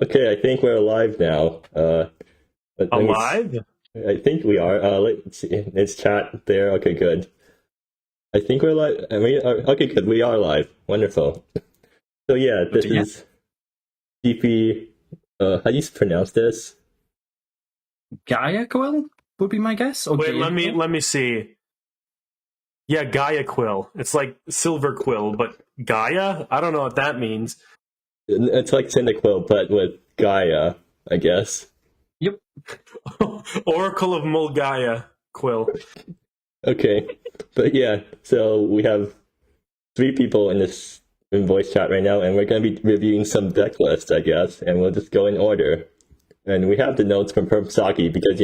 Okay, I think we're live now. Alive? I think we are. Let's see. It's chat there. Okay, good. I think we're live. Okay, good. We are live. Wonderful. So yeah, this is GP. How do you pronounce this? Gaia-quill would be my guess. Or Wait, let me see. Yeah, Gaia quill. It's like silver quill, but Gaia? I don't know what that means. It's like Cyndaquil, but with Gaia, I guess. Yep. Oracle of Mulgaia quill. Okay, but yeah, so we have 3 people in voice chat right now, and we're going to be reviewing some deck lists, I guess, and we'll just go in order. And we have the notes from Saki because,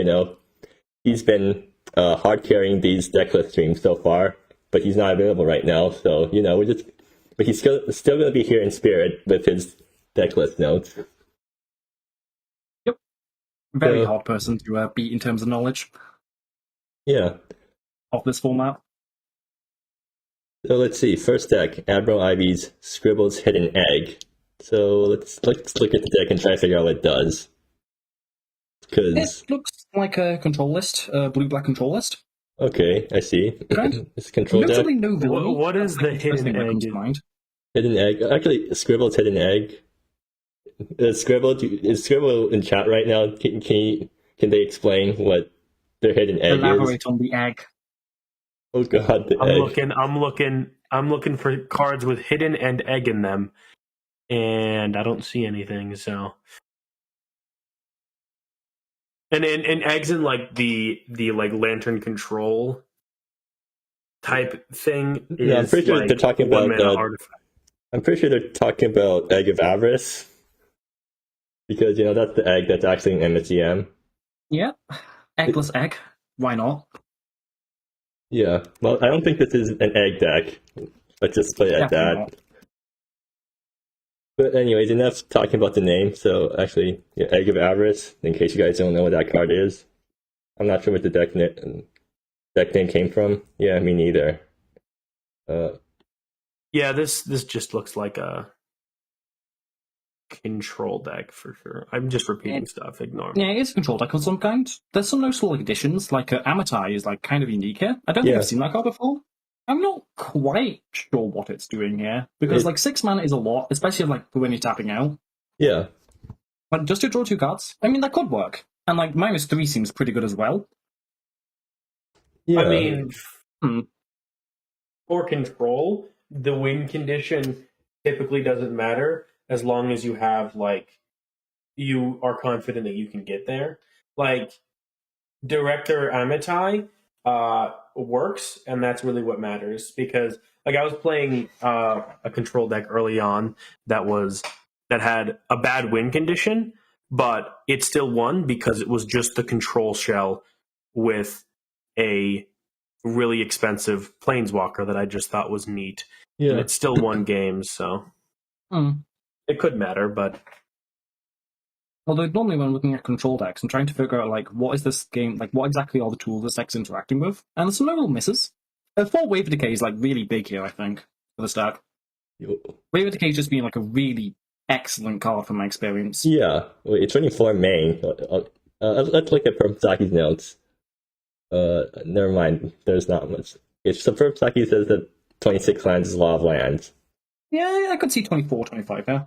he's been hard carrying these deck list streams so far, but he's not available right now, so, but he's still going to be here in spirit with his deck list notes. Yep. Very hard person to beat in terms of knowledge. Yeah. Of this format. So let's see. First deck, AdmiralIvy's Scribble's Hidden Egg. So let's look at the deck and try to figure out what it does. It looks like a control list, blue-black control list. Okay, I see. It's a control deck. No Villainy. What is the hidden egg? Hidden egg. Actually, Scribble's Hidden Egg. Is Scribble in chat right now? Can they explain what their hidden egg is? Elaborate on the egg. Oh god, the egg. I'm looking for cards with hidden and egg in them, and I don't see anything. So, and eggs in like the like lantern control type thing. Yeah, I'm pretty sure they're talking about artifact. I'm pretty sure they're talking about Egg of Avarice. Because, that's the egg that's actually an MSEM. Yeah. Eggless egg. Why not? Yeah. Well, I don't think this is an egg deck. Let's just play it at that. Not. But anyways, enough talking about the name. So, actually, Egg of Avarice, in case you guys don't know what that card is. I'm not sure what the deck name came from. Yeah, me neither. Yeah, this just looks like a control deck for sure. I'm just repeating stuff. Ignore me. Yeah, it's a control deck of some kind. There's some noticeable additions, like Amitai is like kind of unique here. I don't think I've seen that card before. I'm not quite sure what it's doing here because 6 mana is a lot, especially when you're tapping out. Yeah. But just to draw 2 cards, I mean that could work, and -3 seems pretty good as well. Yeah. I mean, for control, the win condition typically doesn't matter. As long as you have, you are confident that you can get there. Director Amitai works, and that's really what matters. Because, I was playing a control deck early on that had a bad win condition, but it still won because it was just the control shell with a really expensive planeswalker that I just thought was neat. Yeah. And it still won games, so... It could matter, but... Although normally when looking at control decks, I'm trying to figure out, what is this game, what exactly are the tools this deck's interacting with? And there's some notable misses. 4 Wave of Decay is, really big here, I think, for this deck. Wave of Decay just being, a really excellent card from my experience. Yeah, it's 24 main. Let's look at Saki's notes. Never mind, there's not much. So Saki says that 26 lands is a lot of lands. Yeah, I could see 24, 25, yeah.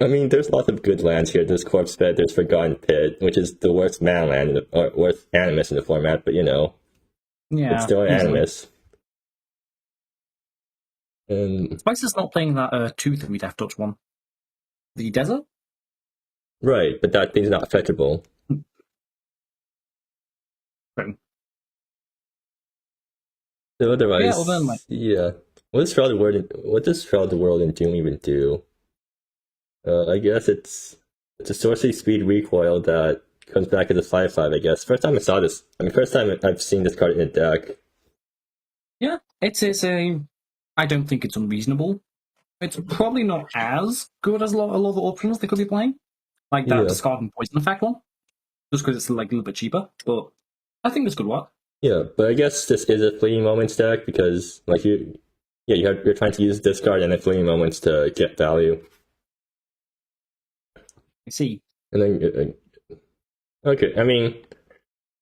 I mean, there's lots of good lands here. There's Corpse Bed, there's Forgotten Pit, which is the worst mana land, or worst Animus in the format, but yeah, it's still an Animus. Spice is not playing that 2/3 Death Touch one. The Desert? Right, but that thing's not fetchable. Right. So otherwise, what does Shroud the World in Doom even do? I guess it's a sorcery speed recoil that comes back as a 5/5, I guess. First time I saw this. First time I've seen this card in a deck. Yeah, it's I don't think it's unreasonable. It's probably not as good as a lot of the options they could be playing. That Discard and Poison Effect one. Just because it's a little bit cheaper. But I think this could work. Yeah, but I guess this is a Fleeting Moments deck because, you're trying to use discard and then Fleeting Moments to get value. I see. And then okay, I mean,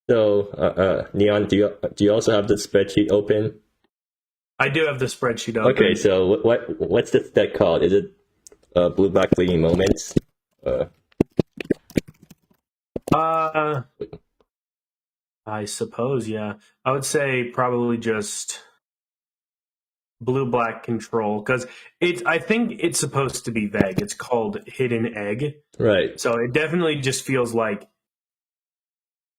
so Neon, do you also have the spreadsheet open? I do have the spreadsheet open. Okay, so what's this deck called? Is it Blue Black Fleeting Moments? I suppose, yeah. I would say probably just blue black control, because I think it's supposed to be vague. It's called Hidden Egg. Right. So it definitely just feels like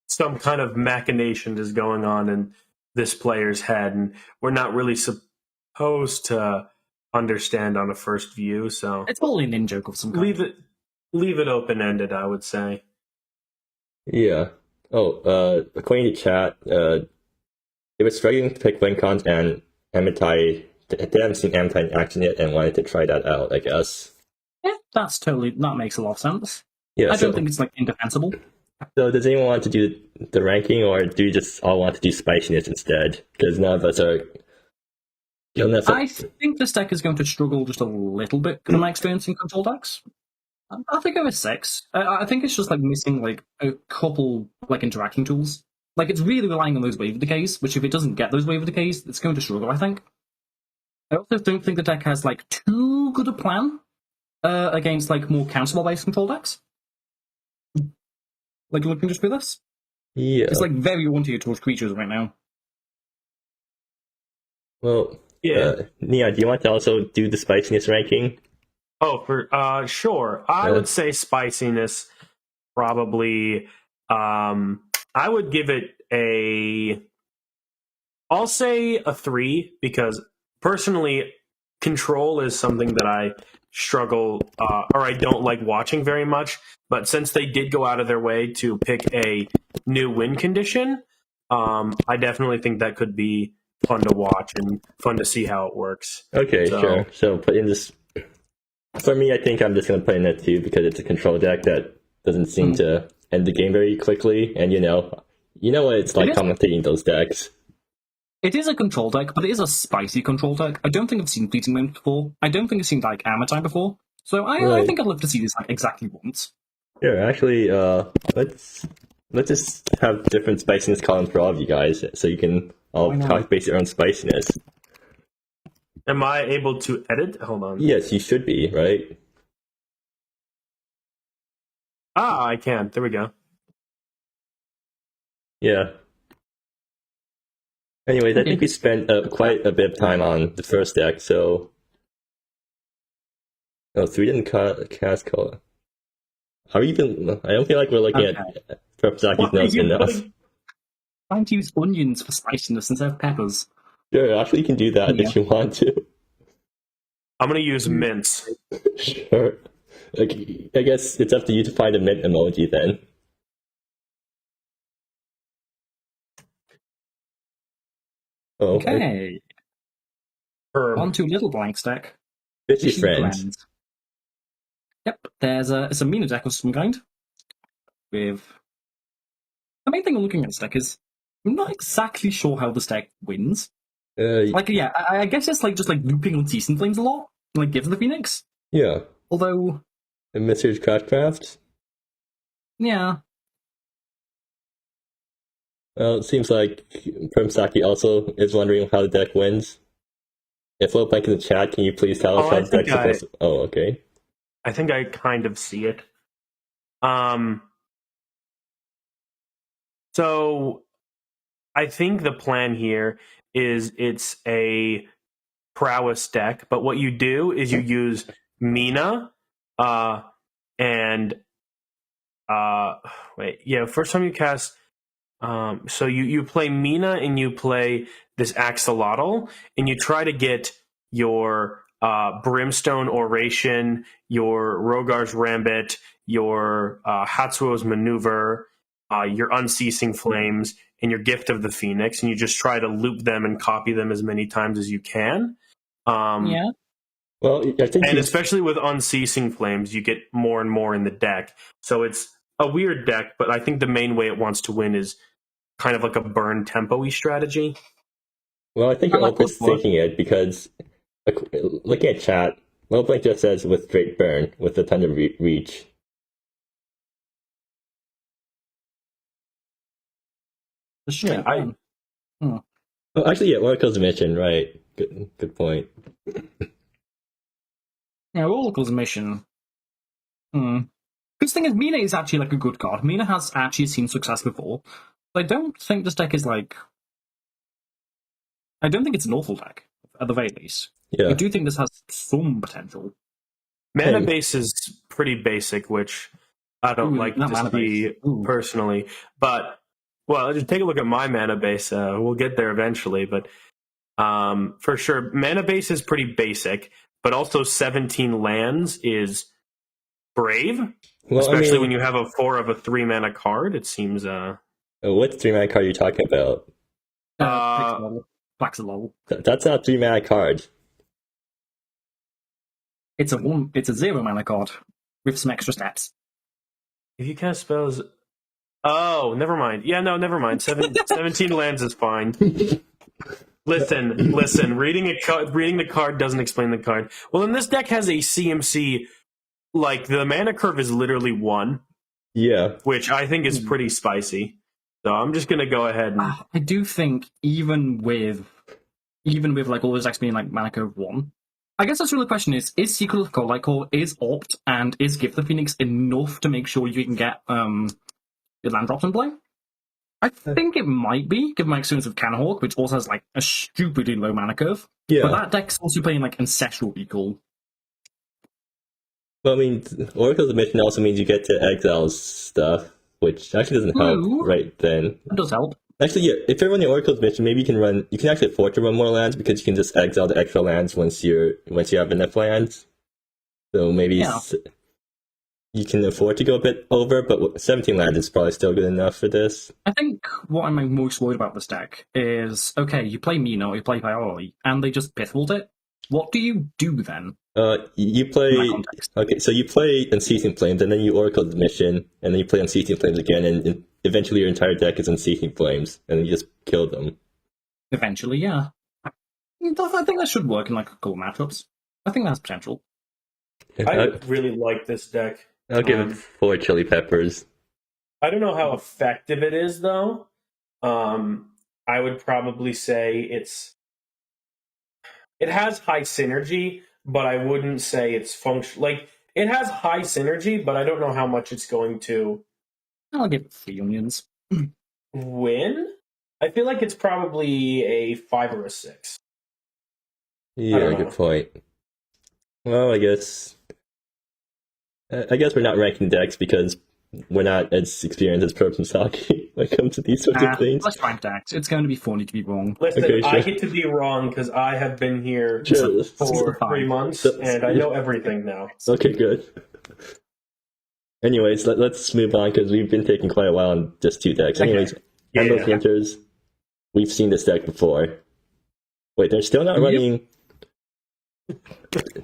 some kind of machination is going on in this player's head, and we're not really supposed to understand on a first view. So It's probably an in-joke of some kind. leave it open ended, I would say. Yeah. Oh, according to chat, it was struggling to pick Wincons and Amitai. They haven't seen Amitai in action yet and wanted to try that out, I guess. Yeah, that makes a lot of sense. Yeah. I don't think it's like indefensible. So does anyone want to do the ranking, or do you just all want to do spiciness instead? Because none of us are. I think this deck is going to struggle just a little bit from my experience in control decks. I think it was 6. I think it's just like missing like a couple like interacting tools. Like it's really relying on those wave decays, which if it doesn't get those wave decays, it's going to struggle, I think. I also don't think the deck has like too good a plan against like more counterspell based control decks. Like looking just through this. Yeah. It's like very oriented towards creatures right now. Well, Yeah. Nia, do you want to also do the spiciness ranking? Oh, for sure. I would say spiciness probably. I would give it I'll say a 3, because personally, control is something that I struggle or I don't like watching very much. But since they did go out of their way to pick a new win condition, I definitely think that could be fun to watch and fun to see how it works. Okay, sure. So put in this. For me, I think I'm just going to put in that 2 because it's a control deck that doesn't seem to end the game very quickly, and you know what it's like commentating those decks. It is a control deck, but it is a spicy control deck. I don't think I've seen Fleeting Wind before. I don't think I've seen like Amitai before. So I think I'd love to see this like exactly once. Sure, actually, let's just have different spiciness columns for all of you guys, so you can all base your own spiciness. Am I able to edit? Hold on. Yes, you should be, right? I can. There we go. Yeah. Anyways, I think we spent quite a bit of time on the first deck, so... Oh, so we didn't cast color. Are we even... I don't feel like we're looking at Zaki's notes enough. Trying to use onions for spiciness instead of peppers. Sure, actually you can do that if you want to. I'm going to use mints. Sure. Like, I guess it's up to you to find a mint emoji then. Oh, okay. On to Alittleblank stack. Fishy Friends. Yep, it's a Mina deck of some kind. With the main thing I'm looking at this deck is I'm not exactly sure how this deck wins. I guess it's like just like looping on Season Flames a lot, like gives the Phoenix. Yeah. Although and Mr. Craftcraft? Yeah. Well, it seems like Permsaki also is wondering how the deck wins. If Alittleblank in the chat, can you please tell us how the deck's supposed to... Oh, okay. I think I kind of see it. So I think the plan here is it's a prowess deck, but what you do is you use Mina first time you cast so you play Mina and you play this Axolotl and you try to get your Brimstone Oration, your Rogar's Rambit, your Hatsuo's Maneuver, your Unceasing Flames, and your Gift of the Phoenix, and you just try to loop them and copy them as many times as you can. Yeah. Well, I think especially with Unceasing Flames, you get more and more in the deck. So it's a weird deck, but I think the main way it wants to win is kind of like a burn tempo-y strategy. Well, I think you're overthinking it because looking at chat, Alittleblank just says with straight burn with a ton of reach. The straight Yeah, one. Oh, actually, yeah, Oracle's mission, right? Good point. Yeah, Oracle's mission. Because the thing is, Mina is actually like a good card. Mina has actually seen success before. But I don't think this deck is like. I don't think it's an awful deck, at the very least. Yeah. I do think this has some potential. mana Hey. base is pretty basic, which I don't like not to mana see base. Ooh. personally. But well, just take a look at my mana base. We'll get there eventually, but for sure, mana base is pretty basic. But also, 17 lands is brave, Well, especially I mean, when you have a 4 of a 3 mana card. It seems. what 3-mana card are you talking about? Plaxolotl. That's not a 3-mana card. It's a 0 mana card with some extra steps. If you cast spells. Oh, never mind. Yeah, no, never mind. 17 lands is fine. Listen. Reading the card doesn't explain the card. Well, then this deck has a CMC. Like, the mana curve is literally 1, Yeah. which I think is pretty spicy. So I'm just gonna go ahead and I do think even with like all those decks being like mana curve 1, I guess that's really the question is Secret of Cold Core, is Opt, and is Gift the Phoenix enough to make sure you can get your land drops in play? I think it might be, given my experience with Canhawk, which also has like a stupidly low mana curve. Yeah. But that deck's also playing like Ancestral Recall. Well, I mean, Oracle's mission also means you get to exile stuff, which actually doesn't help Ooh. right then. That does help. Actually, yeah, if you're running Oracle's mission, maybe you can actually afford to run more lands because you can just exile the extra lands once you have enough lands. So maybe you can afford to go a bit over, but 17 lands is probably still good enough for this. I think what I'm most worried about this deck is, okay, you play Mina or you play Violi, and they just Pithwalled it. What do you do then? You play. In that context? Okay, so you play Unceasing Flames, and then you Oracle the mission, and then you play Unceasing Flames again, and eventually your entire deck is Unceasing Flames, and then you just kill them. Eventually, yeah. I think that should work in like a couple of matchups. I think that's potential. I really like this deck. I'll give it 4 chili peppers. I don't know how effective it is, though. I would probably say it has high synergy, but I wouldn't say it's function. Like, it has high synergy, but I don't know how much it's going to I'll give it 3 onions. win. I feel like it's probably a 5 or a 6. Yeah, good point. Well, I guess we're not ranking decks because we're not as experienced as Probes and Saki when it comes to these sorts of things. Let's rank decks. It's going to be funny to be wrong. Listen, Okay, I sure. get to be wrong because I have been here Sure. for 3 months, and I know everything now. Okay, good. Anyways, let's move on because we've been taking quite a while on just 2 decks. Okay. Anyways, Yeah, AmbroseWinters, we've seen this deck before. Wait, they're still not running.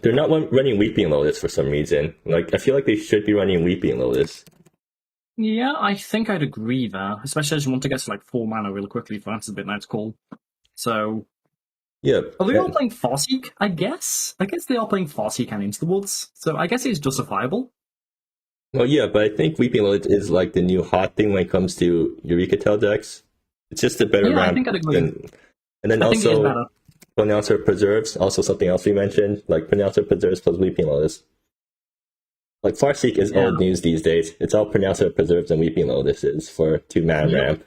They're not running Weeping Lotus for some reason. Like, I feel like they should be running Weeping Lotus. Yeah, I think I'd agree there, especially as you want to get to like 4 mana really quickly for that's a bit nice call. So, Yeah. are they all playing Farseek? I guess they are playing Farseek and Into the Woods, so I guess it's justifiable. Well, yeah, but I think Weeping Lotus is like the new hot thing when it comes to EurekaTell decks. It's just a better Yeah, I ramp. think I'd agree. And then I think it is also, better. Pronouncer Preserves, also something else we mentioned, like Pronouncer Preserves plus Weeping Lotus. Like, Farseek is old news these days. It's all Pronouncer Preserves and Weeping Lotuses for 2-mana ramp.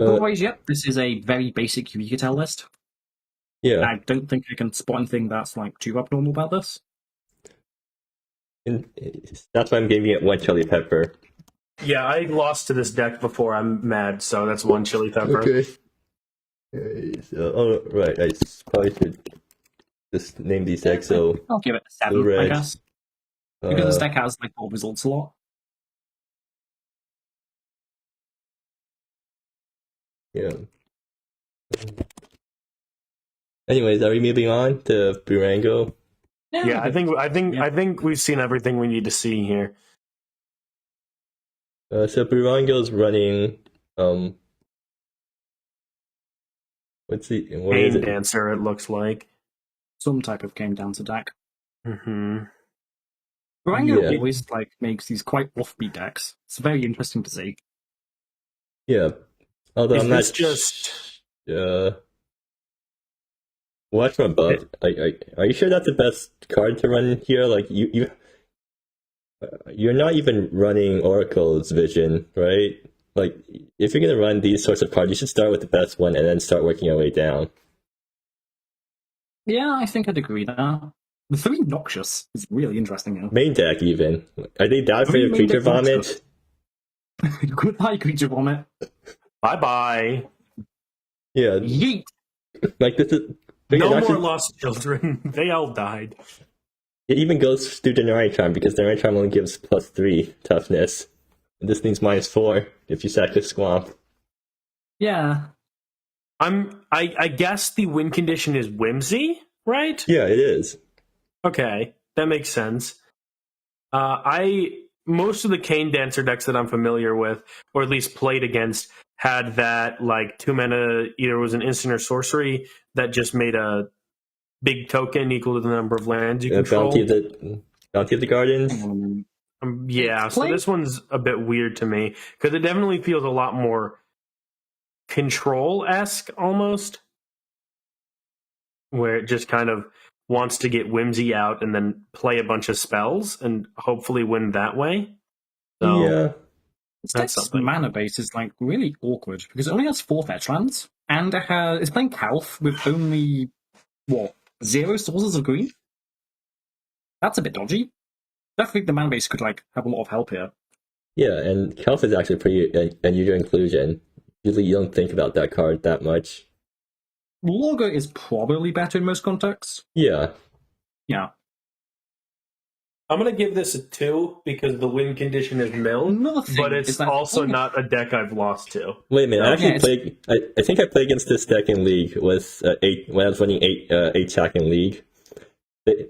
Otherwise, yep, this is a very basic EurekaTell list. Yeah. I don't think I can spot anything that's like too abnormal about this. And that's why I'm giving it 1 chili pepper. Yeah, I lost to this deck before. I'm mad, so that's 1 chili pepper. Okay. So, right. I probably should just name these decks. So I'll give it a 7, red. I guess. Because this deck has like old results a lot. Yeah. Anyways, are we moving on to Boorango? Yeah, I think we've seen everything we need to see here. So Boorango's running. What Pain is it? Dancer, it looks like. Some type of game dancer deck. Mm-hmm. Boorango Yeah. always like makes these quite offbeat decks. It's very interesting to see. Yeah. Although Is I'm not this just watch from above. Are you sure that's the best card to run here? Like you're not even running Oracle's Vision, right? Like if you're gonna run these sorts of cards, you should start with the best one and then start working your way down. Yeah, I think I'd agree there. The 3 Noxious is really interesting now. Main deck even. Are they that afraid of Main Creature deck Vomit? Goodbye, Creature Vomit. bye-bye. Yeah. Yeet. Like this is No actually, more lost children. They all died. it even goes through Deny Charm because Deny Charm only gives +3 toughness. And this needs -4 if you sack the Swamp. Yeah. I guess the win condition is Whimsy, right? Yeah, it is. Okay, that makes sense. Most of the Cane Dancer decks that I'm familiar with, or at least played against, had that like 2 mana, either was an instant or sorcery that just made a big token equal to the number of lands you control. Bounty of the Gardens. Yeah, so this one's a bit weird to me because it definitely feels a lot more Control-esque almost, where it just kind of wants to get Whimsy out and then play a bunch of spells and hopefully win that way. So, Yeah. Its That's deck's something. mana base is like really awkward because it only has 4 fetch lands and it's playing Calf with only 0 sources of green. That's a bit dodgy. I think the mana base could like have a lot of help here. Yeah, and Kelf is actually pretty unusual inclusion. Usually you don't think about that card that much. Logger is probably better in most contexts. Yeah. Yeah. I'm going to give this a 2 because the win condition is mill, Another thing but it's is that also not a deck I've lost to. Wait a minute, I actually Yeah, played. I think I played against this deck in League with when I was running 8 sack in League.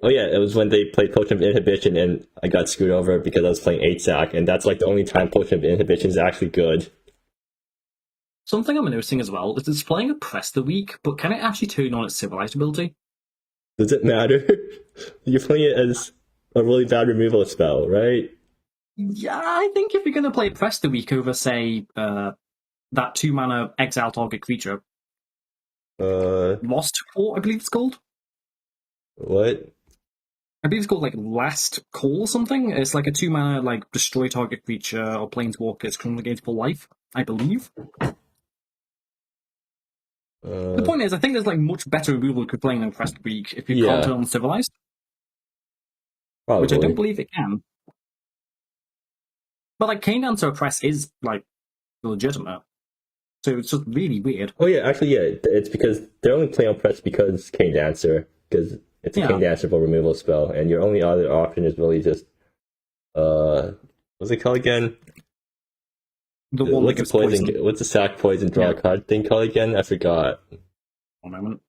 Oh yeah, it was when they played Potion of Inhibition and I got screwed over because I was playing 8 sack, and that's like the only time Potion of Inhibition is actually good. Something I'm noticing as well is it's playing Oppress the Weak, but can it actually turn on its Civilized ability? Does it matter? You're playing it as a really bad removal spell, right? Yeah, I think if you're going to play Oppress the Weak over, say, that 2 mana exile target creature, Lost Call, I believe it's called. What? I believe it's called like Last Call or something. It's like a 2 mana like destroy target creature or planeswalker. It's control gains for life, I believe. The point is, I think there's like much better removal you could play than Oppress the Weak if you can't turn on Civilized, Probably. which I don't believe it can. But like Cane Dancer Oppress is like legitimate, so it's just really weird. Oh yeah, actually yeah, it's because they're only playing on press because Cane Dancer, because it's a Cane Dancerable removal spell, and your only other option is really just what's it called again? The one What's that gives the poison? poison. What's the sack poison draw card thing called again? I forgot. One moment.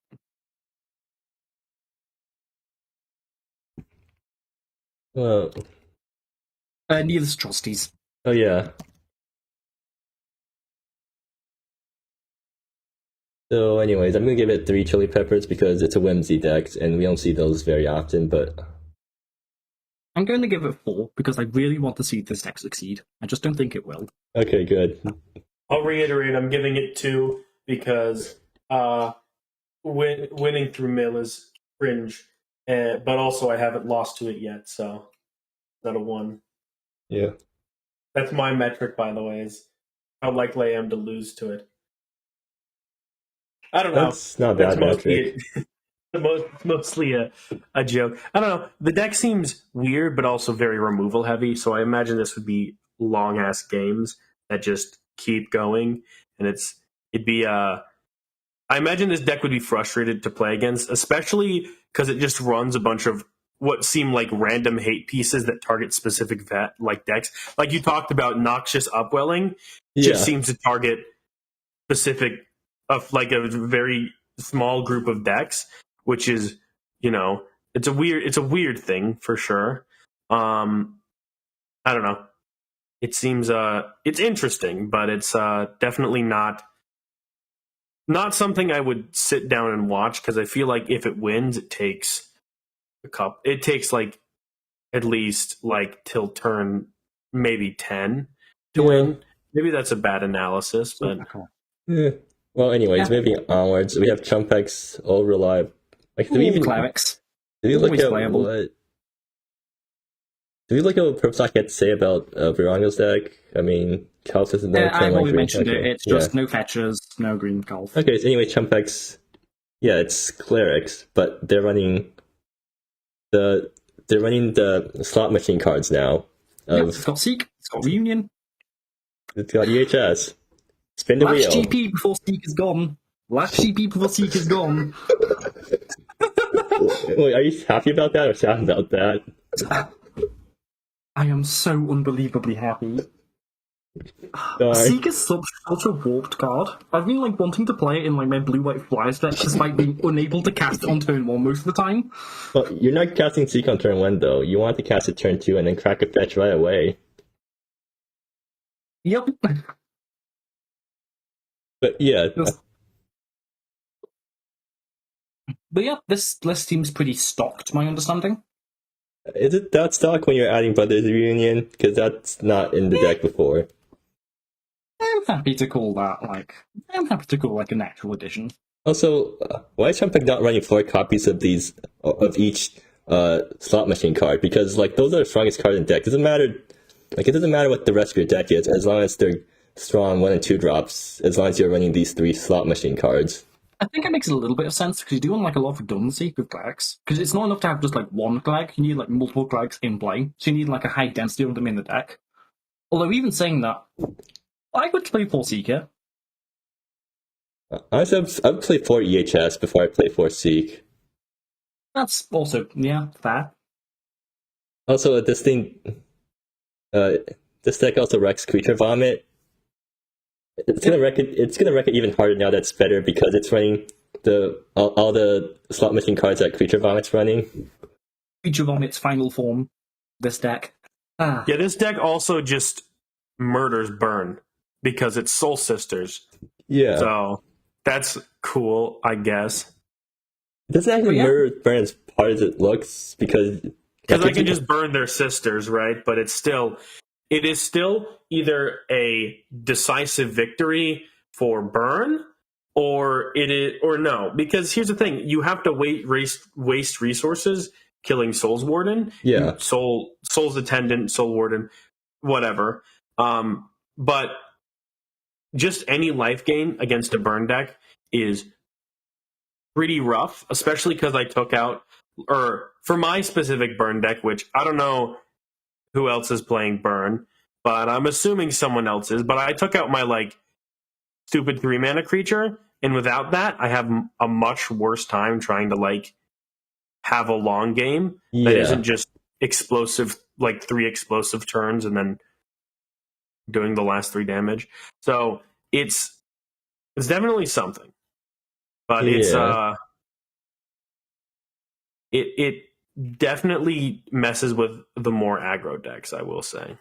Needless Atrocities. Oh yeah. So, anyways, I'm gonna give it 3 chili peppers because it's a Whimsy deck, and we don't see those very often. But I'm going to give it 4 because I really want to see this deck succeed. I just don't think it will. okay, good. I'll reiterate, I'm giving it 2 because winning through mill is cringe, but also I haven't lost to it yet, so not a 1. Yeah. That's my metric, by the way, is how likely I am to lose to it. I don't know. That's not a bad metric. Mostly a joke. I don't know. The deck seems weird, but also very removal heavy. So I imagine this would be long ass games that just keep going, and it'd be. I imagine this deck would be frustrated to play against, especially because it just runs a bunch of what seem like random hate pieces that target specific like decks. Like you talked about, Noxious Upwelling just seems to target specific of like a very small group of decks, which is, it's a weird thing for sure. I don't know. It seems it's interesting, but it's definitely not something I would sit down and watch, because I feel like if it wins, it takes like at least like till turn maybe 10 to win. Maybe that's a bad analysis, but Well, anyways, moving onwards, we have Chumbeque's all reliable. Like, do we even Clerics? do we look Always at playable. what? Do we look at what Profstock had to say about Boorango's deck? I mean, Calf is no I've already green. mentioned Okay, it. It's just no fetchers, no green golf. Okay, so anyway, Chumbeque's it's Clerics, but they're running the slot machine cards now. It's got Seek, it's got Reunion. It's got EHS. Spin the Last wheel. GP before Seek is gone. Last GP before Seek is gone. Wait, are you happy about that or sad about that? I am so unbelievably happy. Sorry. Seek is such a warped card. I've been wanting to play it in my blue-white Fliers deck despite being unable to cast it on turn 1 most of the time. Well, you're not casting Seek on turn 1 though. You want to cast it turn 2 and then crack a fetch right away. Yep. But yeah. But yeah, this list seems pretty stocked, to my understanding. Is it that stock when you're adding Brothers Reunion? Because that's not in the deck before. I'm happy to call that, an actual addition. Also, why is Chumbeque not running 4 copies of each slot machine card? Because those are the strongest cards in the deck. It doesn't matter what the rest of your deck is, as long as they're strong 1 and 2 drops, as long as you're running these 3 slot machine cards. I think it makes a little bit of sense because you do want a lot of redundancy with Clerics. Because it's not enough to have just one Cleric, you need multiple Clerics in play. So you need a high density of them in the deck. Although even saying that, I would play 4 Seeker. Honestly, I'd play 4 EHS before I play 4 Seek. That's also, fair. Also, this deck also wrecks Creature Vomit. It's gonna wreck it even harder now that it's better because it's running all the slot machine cards that Creature Vomit's running. Creature Vomit's final form, this deck. Yeah, this deck also just murders Burn because it's Soul Sisters. Yeah. So that's cool, I guess. It doesn't actually murder Burn as hard as it looks because I can just burn their sisters, right? But it is still either a decisive victory for Burn or no. Because here's the thing, you have to waste resources killing Soul's Warden. Yeah. Soul's Attendant, Soul Warden, whatever. But just any life gain against a Burn deck is pretty rough, especially because I took out, or for my specific Burn deck, which I don't know who else is playing Burn, but I'm assuming someone else is. But I took out my stupid 3-mana creature, and without that, I have a much worse time trying to have a long game that isn't just explosive, 3 explosive turns and then doing the last 3 damage. So it's definitely something, but it definitely messes with the more aggro decks, I will say.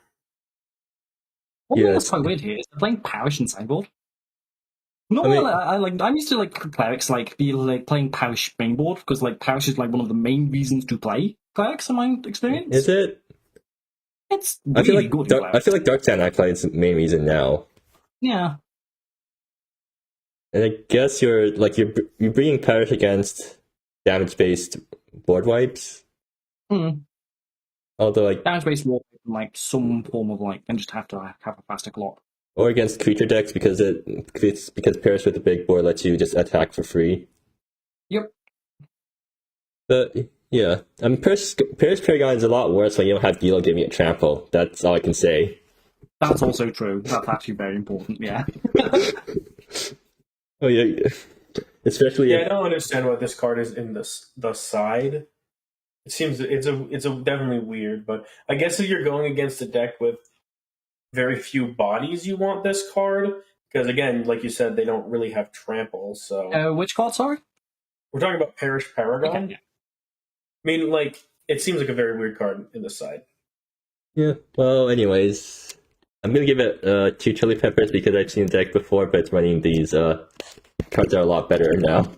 One thing that's quite weird here is they're playing Parish in sideboard. I'm used to Clerics playing Parish mainboard because Parish is one of the main reasons to play Clerics in my experience. Is it? It's really good. I feel like Dark Sand actually is the main reason now. Yeah. And I guess you're bringing Parish against damage-based board wipes. Although damage-based war, some form of and just have to have a faster clock. Or against creature decks because Parish with a big board lets you just attack for free. Yep. But yeah, Parish Paragon is a lot worse when you don't have Gilo giving it trample. That's all I can say. That's also true. That's actually very important. Yeah. Oh yeah, especially. Yeah, I don't understand why this card is in the side. It seems it's definitely weird, but I guess if you're going against a deck with very few bodies, you want this card because again, like you said, they don't really have trample. So which card? Sorry, we're talking about Parish Paragon. Okay, yeah. I mean, it seems like a very weird card in the side. Yeah. Well, anyways, I'm gonna give it 2 Chili Peppers because I've seen the deck before, but it's running these cards are a lot better now.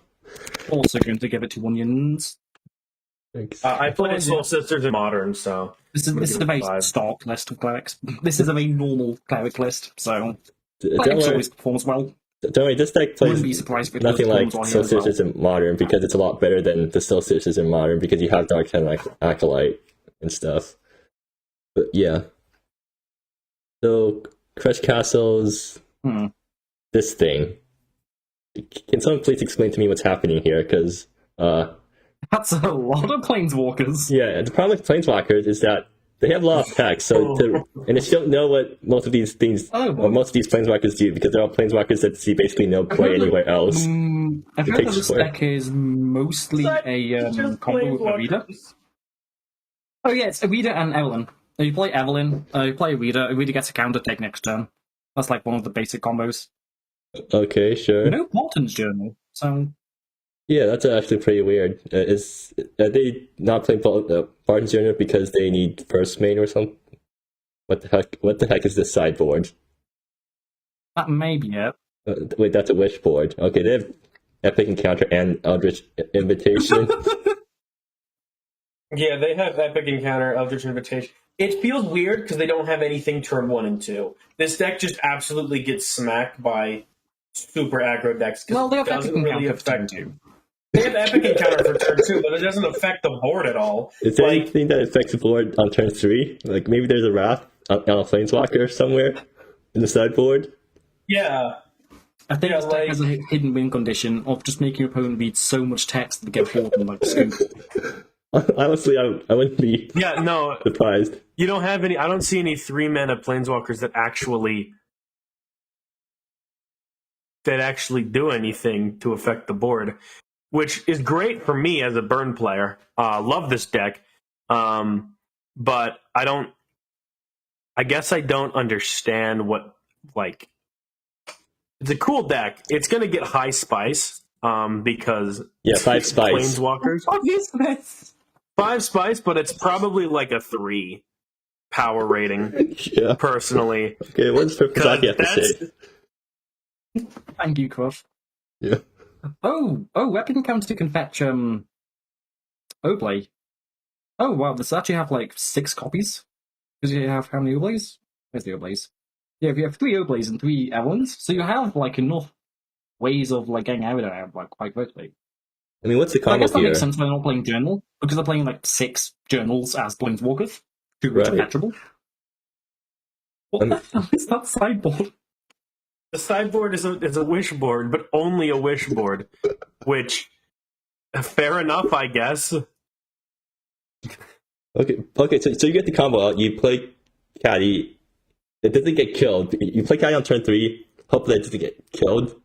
Also going to give it 2 onions. I played Soul Sisters in Modern, so This is a very stock list of clerics. This is a very normal cleric list, so clerics always performs well. Don't worry, this deck Wouldn't be plays surprised if it nothing like performs Soul on here as well. Sisters in Modern because it's a lot better than the Soul Sisters in Modern because you have Dark Ten Acolyte and stuff. But yeah. So, Crush Castles, this thing. Can someone please explain to me what's happening here? Because, That's a lot of planeswalkers. yeah, the problem with Planeswalkers is that they have a lot of text, and if you don't know what most of these things, or most of these Planeswalkers do, because they're all Planeswalkers that see basically no play anywhere else. I've heard that this deck is mostly a combo with Arita. Oh yeah, it's Arita and Evelyn. If you play Evelyn, you play Arita, Arita gets a counter take next turn. That's like one of the basic combos. Okay, sure. No Morton's Journal, so... Yeah, that's actually pretty weird. Are they not playing Barton's Journal because they need first main or something? What the heck is this sideboard? That may be it. Wait, that's a wish board. Okay, they have Epic Encounter and Eldritch Invitation. yeah, they have Epic Encounter, Eldritch Invitation. It feels weird because they don't have anything turn 1 and 2. This deck just absolutely gets smacked by super aggro decks. Well, they have it Epic doesn't really Encounter for turn affect 2. They have Epic Encounter for turn 2, but it doesn't affect the board at all. Is there anything that affects the board on turn 3? Like maybe there's a Wrath on a Planeswalker somewhere in the sideboard? Yeah. I think this deck has a hidden win condition of just making your opponent read so much text that they get bored and like scoop. Honestly, I wouldn't be surprised. You don't have any. I don't see any 3-mana Planeswalkers that actually do anything to affect the board, which is great for me as a burn player. Love this deck, but I guess I don't understand what like. It's a cool deck. It's going to get high spice because 5 spice Planeswalkers. 5 spice, but it's probably like a 3 power rating. Yeah. Personally. Okay, what's Fifthdragon have to say? Thank you, Crush. Yeah. Weapon counter can fetch Oblay. Oh wow, this actually have like 6 copies. Because you have how many Oblays? Where's the Oblays? Yeah, if you have 3 Oblays and 3 Evelyns, so you have like enough ways of like getting out of there like quite quickly. I mean, what's the combo I guess that here? makes sense when they're not playing Journal, because they're playing like 6 Journals as Planeswalkers, 2 which are fetchable. What the hell is that sideboard? The sideboard is a wish board, but only a wish board, which fair enough, I guess. Okay. So you get the combo out. You play Caddy. It doesn't get killed. You play Caddy on turn 3. Hopefully it doesn't get killed,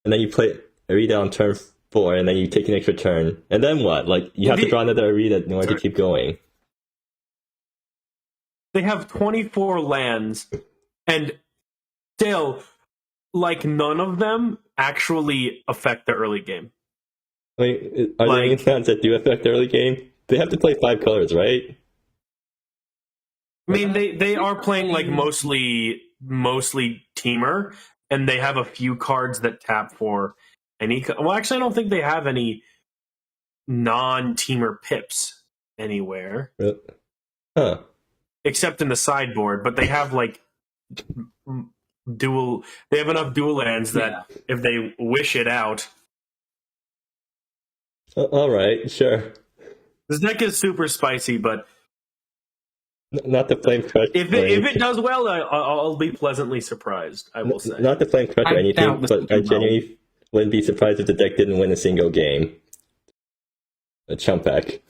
and then you play Arita on turn 4, and then you take an extra turn. And then what? Like you have to draw another Arita in order to keep going. They have 24 lands, and still, like, none of them actually affect the early game. I mean, are there any lands that do affect the early game? They have to play 5 colors, right? I mean, they are playing like mostly Temur, and they have a few cards that tap for any. Well, actually, I don't think they have any non-Temur pips anywhere. Huh. Except in the sideboard, but they have like dual. They have enough dual lands that if they wish it out. All right, sure. This deck is super spicy, but not the Flame Crush. If it does well, I'll be pleasantly surprised. I will say. Not the Flame Crush or anything, but I genuinely wouldn't be surprised if the deck didn't win a single game. A Chumbeque.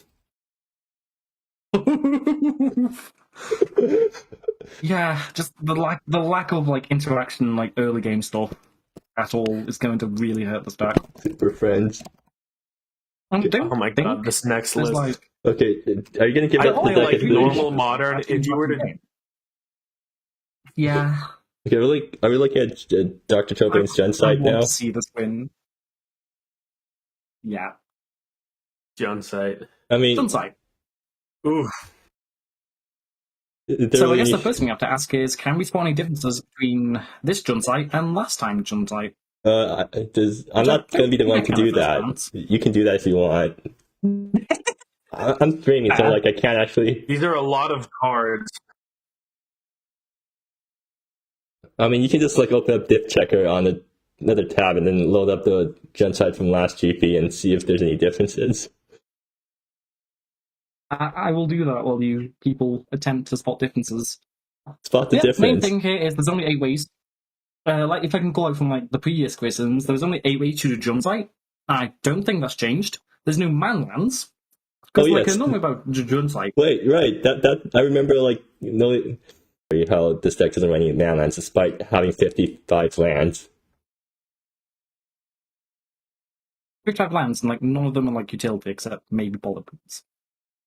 Yeah, just the lack of like interaction, like early game stuff at all is going to really hurt the deck. Superfriends. Oh my god, this next list. Like, okay, are you going to give up the deck like normal modern? If you were to, yeah. Okay, are we looking at DrChillbrain's Dreamsight now? I want to see this win. Yeah. Dreamsight. I mean, Dreamsight. Ooh. So I guess the first thing we have to ask is, can we spot any differences between this Dreamsight and last time Dreamsight? I'm not going to be the one to do that. You can do that if you want. I'm streaming, so like I can't actually. These are a lot of cards. I mean, you can just like open up Diff Checker on another tab and then load up the Dreamsight from last GP and see if there's any differences. I will do that while you people attempt to spot differences. Spot the difference. Main thing here is there's only 8 ways. Like if I can call out from like the previous quizzes, there was only 8 ways to do Dreamsight. I don't think that's changed. There's no manlands. Because yes. I know about Dreamsight. Wait, right. That I remember how this deck doesn't run any manlands despite having 55 lands. 55 lands, and like none of them are like utility except maybe bullet pools.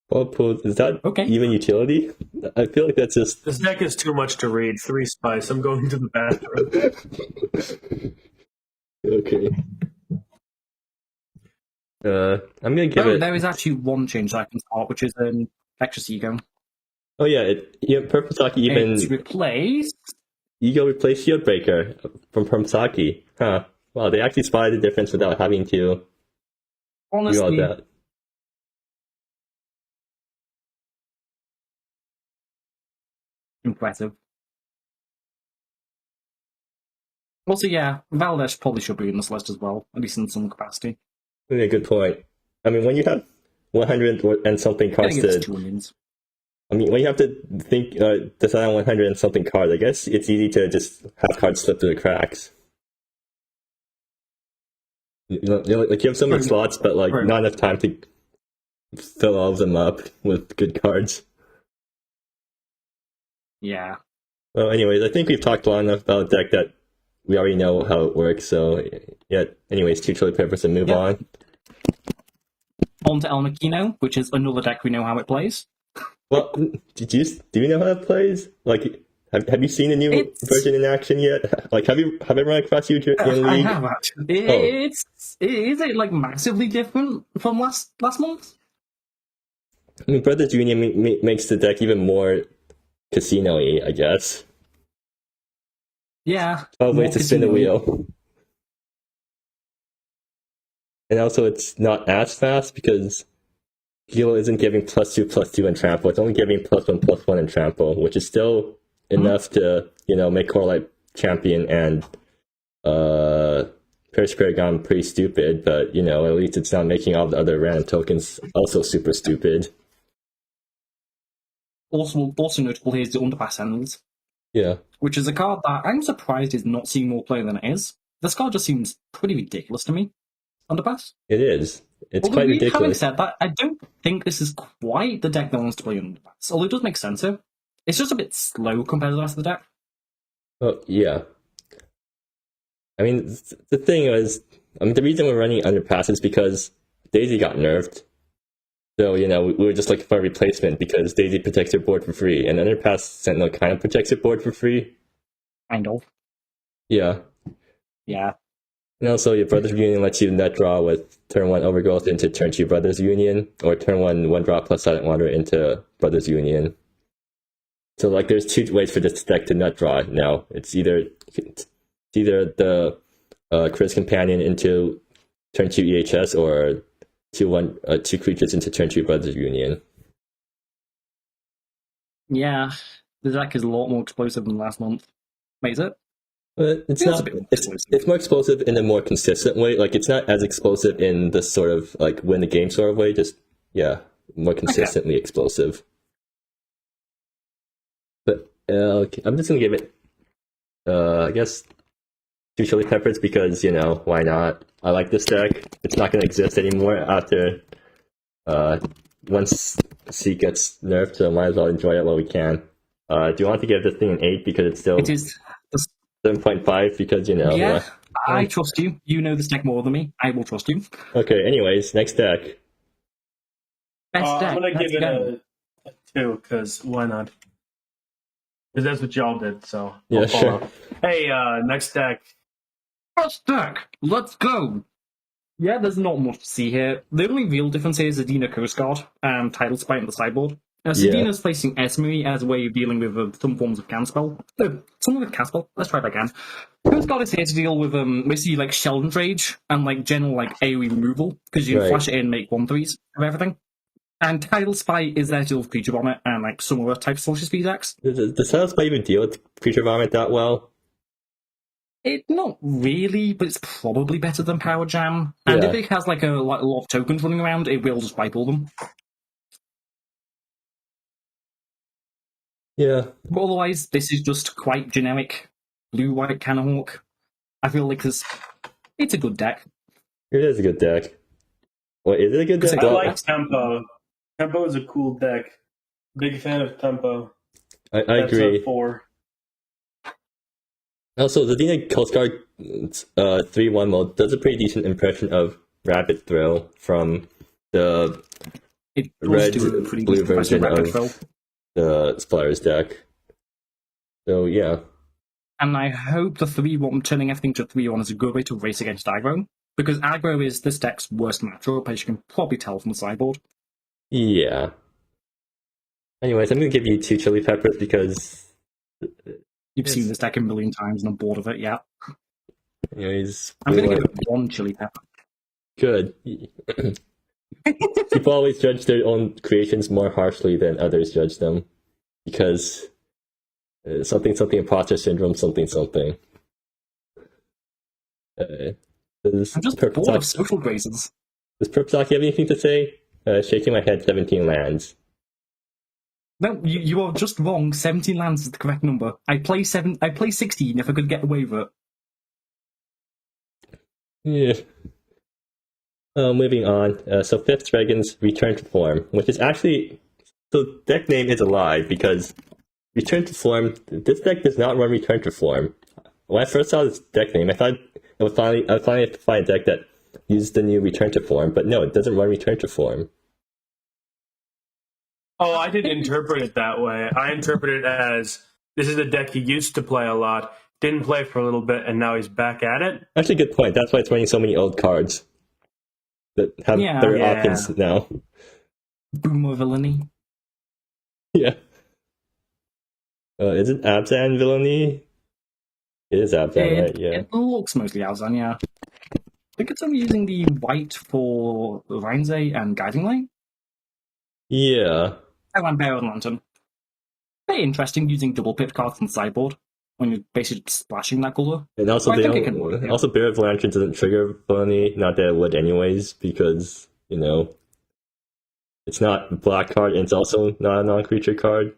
Bullet pools, is that okay. even utility? I feel like that's just... This deck is too much to read. 3 spice. I'm going to the bathroom. Okay. I'm gonna give it... There is actually one change that I can spot, which is Extra Ego. Oh yeah, Permasaki even... It's replaced... Ego replaced Shieldbreaker from Permasaki. Huh. Wow, they actually spotted the difference without having to do all that. Impressive. Also, yeah, Valdesh probably should be in this list as well, at least in some capacity. Really a good point. I mean, when you have 100 and something cards I mean, when you have to think, decide on 100 and something cards, I guess it's easy to just have cards slip through the cracks. Like you have so many slots, but like not enough time to fill all of them up with good cards. Yeah. Well, anyways, I think we've talked long enough about a deck that we already know how it works. So, yeah. Anyways, 2 chili peppers and move on. On to elmikkino, which is another deck we know how it plays. Well, do you know how it plays? Like, have you seen the new version in action yet? Like, have I run across you in League? I have actually. Is it like massively different from last month? I mean, Brothers Union makes the deck even more casino-y, I guess. Yeah. 12 ways to spin the wheel. And also, it's not as fast because Heal isn't giving +2/+2 in trample. It's only giving +1/+1 in trample, which is still enough to, make Corelight champion and HerziQuerzi pretty stupid, but, at least it's not making all the other random tokens also super stupid. Also notable here is the Underpass Handles. Yeah. Which is a card that I'm surprised is not seeing more play than it is. This card just seems pretty ridiculous to me. Underpass? It is. It's quite ridiculous. Having said that, I don't think this is quite the deck that wants to play Underpass. Although it does make sense here. It's just a bit slow compared to the rest of the deck. Oh, yeah. I mean, the thing is, the reason we're running Underpass is because Daisy got nerfed. So, we were just looking for a replacement because Daisy protects your board for free, and Underpass Sentinel kind of protects your board for free. Kind of. Yeah. Yeah. And also, your Brothers Union lets you net draw with turn 1 Overgrowth into turn 2 Brothers Union, or turn 1 drop plus Silent Water into Brothers Union. So, there's 2 ways for this deck to net draw now. It's either the Chris Companion into turn 2 EHS, or 2 creatures into turn 2 Brothers Union. Yeah, the deck is a lot more explosive than last month. Wait, is it? It's not. It's more explosive in a more consistent way. Like, it's not as explosive in the sort of win the game sort of way. Just more consistently explosive. But okay. I'm just gonna give it, I guess, 2 chili peppers because why not? I like this deck. It's not gonna exist anymore after once C gets nerfed, so might as well enjoy it while we can. Do you want to give this thing an 8 because it's still? It is 7.5 because Yeah, I trust you. You know this deck more than me. I will trust you. Okay. Anyways, next deck. Best deck. I'm gonna give it a 2 because why not? Because that's what y'all did. So yeah, sure. Hey, next deck. Best deck. Let's go. Yeah, there's not much to see here. The only real difference here is Adina Coast Guard and Tidal Spite in the sideboard. Sedina's placing Esmery as a way of dealing with some forms of Canspell. No, something with Canspell. Let's try that again. Coast Guard is here to deal with basically Sheldon's Rage and general AoE removal because you can flash it in, make 1/3s of everything. And Tidal Spy is there to deal with Creature Vomit and like some other type of social speed decks. Does Tidal Spy even deal with Creature Vomit that well? It not really, but it's probably better than Power Jam. And Yeah. if it has like a lot of tokens running around, it will just wipe all them. Yeah. But otherwise, this is just quite generic blue-white Canahawk. I feel like it's a good deck. It is a good deck. What, is it a good deck? I like Tempo. Tempo is a cool deck. Big fan of Tempo. I That's agree. a 4. Also, the Dina Coast Guard 3-1 mode does a pretty decent impression of Rapid Throw from the It does red, do a pretty blue good impression version Rapid of Throw. the Fliers deck. So, yeah. And I hope the 3-1 turning everything to 3-1 is a good way to race against Aggro. Because Aggro is this deck's worst matchup, as you can probably tell from the sideboard. Yeah. Anyways, I'm going to give you 2 chili peppers because... You've seen this deck a million times and I'm bored of it, yeah. Anyways, I'm going to give it 1 chili pepper. Good. People always judge their own creations more harshly than others judge them. Because something imposter syndrome, something. I'm just bored of social graces. Does Purpsock have anything to say? Shaking my head, 17 lands. No, you are just wrong. 17 lands is the correct number. I play 16 if I could get away with it. Yeah. Moving on. So FifthDragon's Return to Form, which is actually... So deck name is a lie, because Return to Form... This deck does not run Return to Form. When I first saw this deck name, I thought I would finally find a deck that uses the new Return to Form, but no, it doesn't run Return to Form. Oh, I didn't interpret it that way. I interpret it as this is a deck he used to play a lot, didn't play for a little bit, and now he's back at it. Actually, good point. That's why it's running so many old cards that have better options now. Boomer Villainy. Yeah. Is it Abzan Villainy? It is Abzan, right? Yeah. It looks mostly Abzan, yeah. I think it's only using the white for Villainy and Guiding Light. Yeah. Oh, and Barrel Lantern. Very interesting using double pip cards on the sideboard when you're basically splashing that colour. And also, also Barrel Lantern doesn't trigger Villainy, not that it would anyways, because, you know, it's not a black card and it's also not a non-creature card.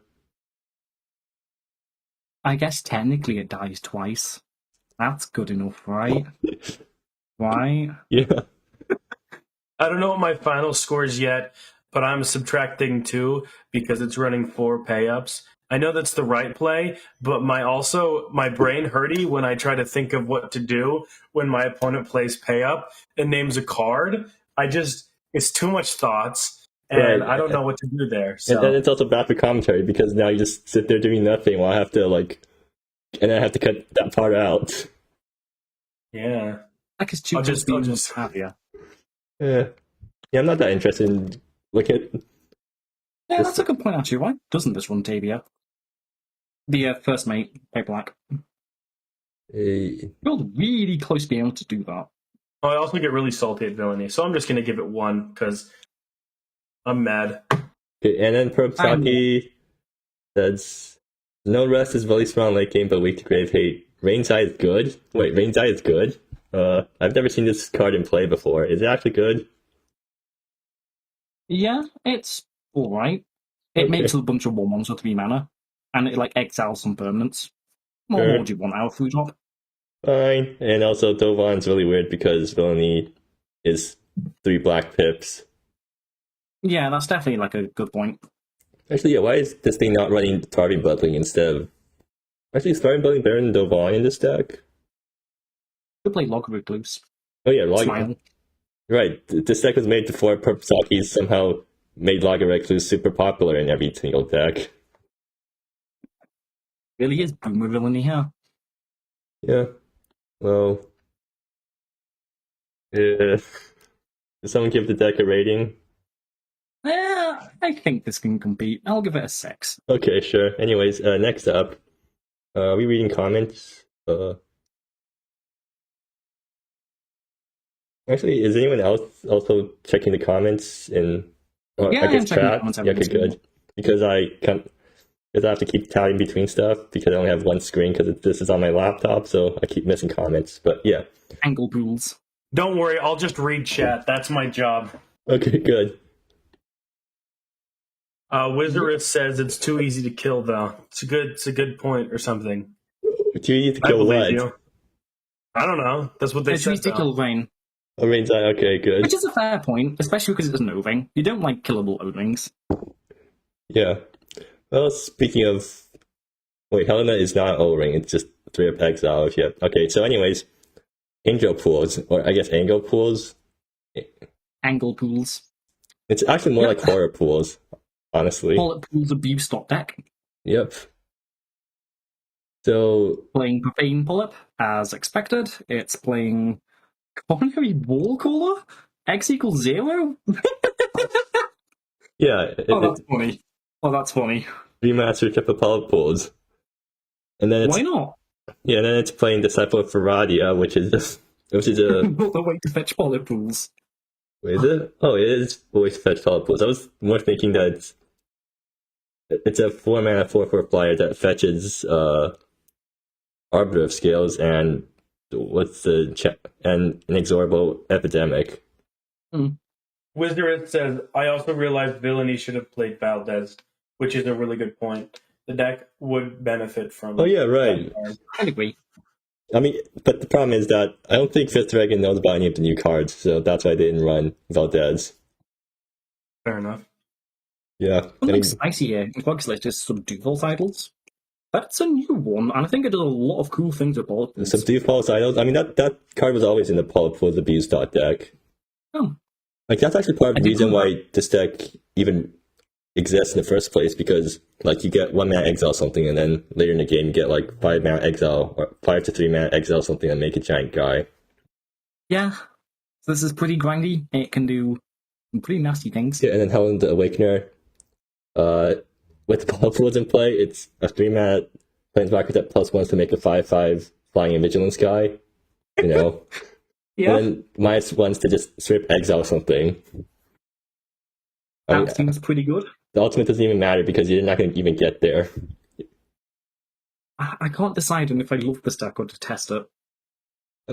I guess technically it dies twice. That's good enough, right? Right? Yeah. I don't know what my final score is yet, but I'm subtracting 2 because it's running 4 pay-ups. I know that's the right play, but my brain hurty when I try to think of what to do when my opponent plays pay-up and names a card. It's too much thoughts, and Right. I don't know what to do there. So. And then it's also bad for commentary because now you just sit there doing nothing while I have to and I have to cut that part out. Yeah. Like it's too I'll just happier. Yeah, I'm not that interested in looking at... Yeah, that's a good point actually. Why doesn't this run Tabia? The first mate, White Black. You're really close to being able to do that. Oh, I also get really salty at Villainy, so I'm just going to give it 1 because I'm mad. Okay, and then Probsaki says, no rest is really strong late game, but weak to grave hate. Rain's Eye is good? Wait, Rain's Eye is good? I've never seen this card in play before. Is it actually good? Yeah, it's alright. It makes a bunch of 1/1s with 3 mana, and it like exiles some permanents. What more do you want out of food drop? Fine. And also, Dovan's really weird because Villainy is 3 black pips. Yeah, that's definitely like a good point. Actually, yeah, why is this thing not running Starving Bloodling instead of... Actually, Starving Bloodling better than Dovan in this deck? Could play Log Recluse. Oh yeah, Smile. Right, this deck was made before Purpsaki somehow made Log Recluse super popular in every single deck. Really is Boomer Villainy here. Yeah. Well... Yeah. Did someone give the deck a rating? Yeah, I think this can compete. I'll give it a 6. Okay, sure. Anyways, next up, are we reading comments? Actually, is anyone else also checking the comments in Or Yeah, I I'm guess checking chat. comments Yeah, every okay, once in a good. Because I have to keep tallying between stuff because I only have one screen because this is on my laptop, so I keep missing comments. But yeah. Angle pools. Don't worry, I'll just read chat. That's my job. Okay, good. Wizardus says it's too easy to kill, though. It's a good point or something. Do you need to I kill believe what? you. I don't know. That's what they It's said. used to though. kill rain. I mean, okay, good. Which is a fair point, especially because it's an O-ring. You don't like killable O-rings. Yeah. Well, speaking of... Wait, Helena is not O-ring, it's just 3-up exile. Yeah. Okay, so anyways, angel pools, or I guess angle pools. Angle pools. It's actually more Yep. like horror pools, honestly. Bullet pools abuse top deck. Yep. So, Playing Profane Polyp, as expected. It's playing Coronary Wall Caller? X equals 0? yeah, That's funny. Oh, that's funny. remastered Capapala pools. And then it's, Why not? yeah, and then it's playing Disciple of Faradia, which is a... Not the way to fetch Polyp pools. Wait, is it? Oh, it is voice fetch Polyp pools. I was more thinking that it's a 4-mana 4/4 flyer that fetches Arbiter of Scales and and Inexorable Epidemic. Wizardus says, I also realized Villainy should have played Valdez, which is a really good point. The deck would benefit from Oh yeah, right. that card. I agree. I mean, but the problem is that I don't think FifthDragon knows about any of the new cards, so that's why they didn't run Valdez. Fair enough. Yeah. Something spicy here. In Bugs List is Subdual titles. That's a new one, and I think it does a lot of cool things with Polyp pools. Subdue False Idols. I mean, that card was always in the Polyp Pools Abuse deck. Oh. Like, that's actually part of I the did reason know why this deck even exists in the first place, because, like, you get 1-mana exile something, and then later in the game you get, like, 5-mana exile, or 5 to 3-mana exile something and make a giant guy. Yeah. This is pretty grindy. It can do pretty nasty things. Yeah, and then Helen the Awakener. With Polyp Pools in play, it's a 3-mana Planeswalker that +1 to make a 5/5 Flying and Vigilance guy. You know? Yeah. And then -1 to just strip exile something. I mean, That seems pretty good. the ultimate doesn't even matter because you're not going to even get there. I can't decide on if I love this deck or detest it.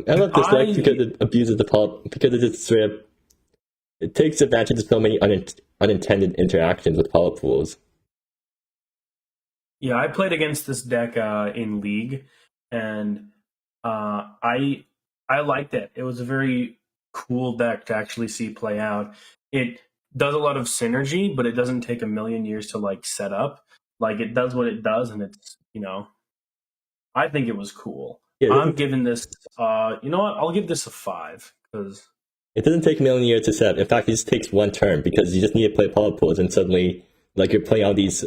I love this deck because it abuses the Polyp, because it just straight up, it takes advantage of so many unintended interactions with Polyp Pools. Yeah, I played against this deck in League, and I liked it. It was a very cool deck to actually see play out. It does a lot of synergy, but it doesn't take a million years to like set up. Like, it does what it does, and it's, I think it was cool. Yeah, I'm giving this, you know what? I'll give this a 5 because it doesn't take a million years to set up. In fact, it just takes one turn because you just need to play Polyp Pools, and suddenly, like, you're playing all these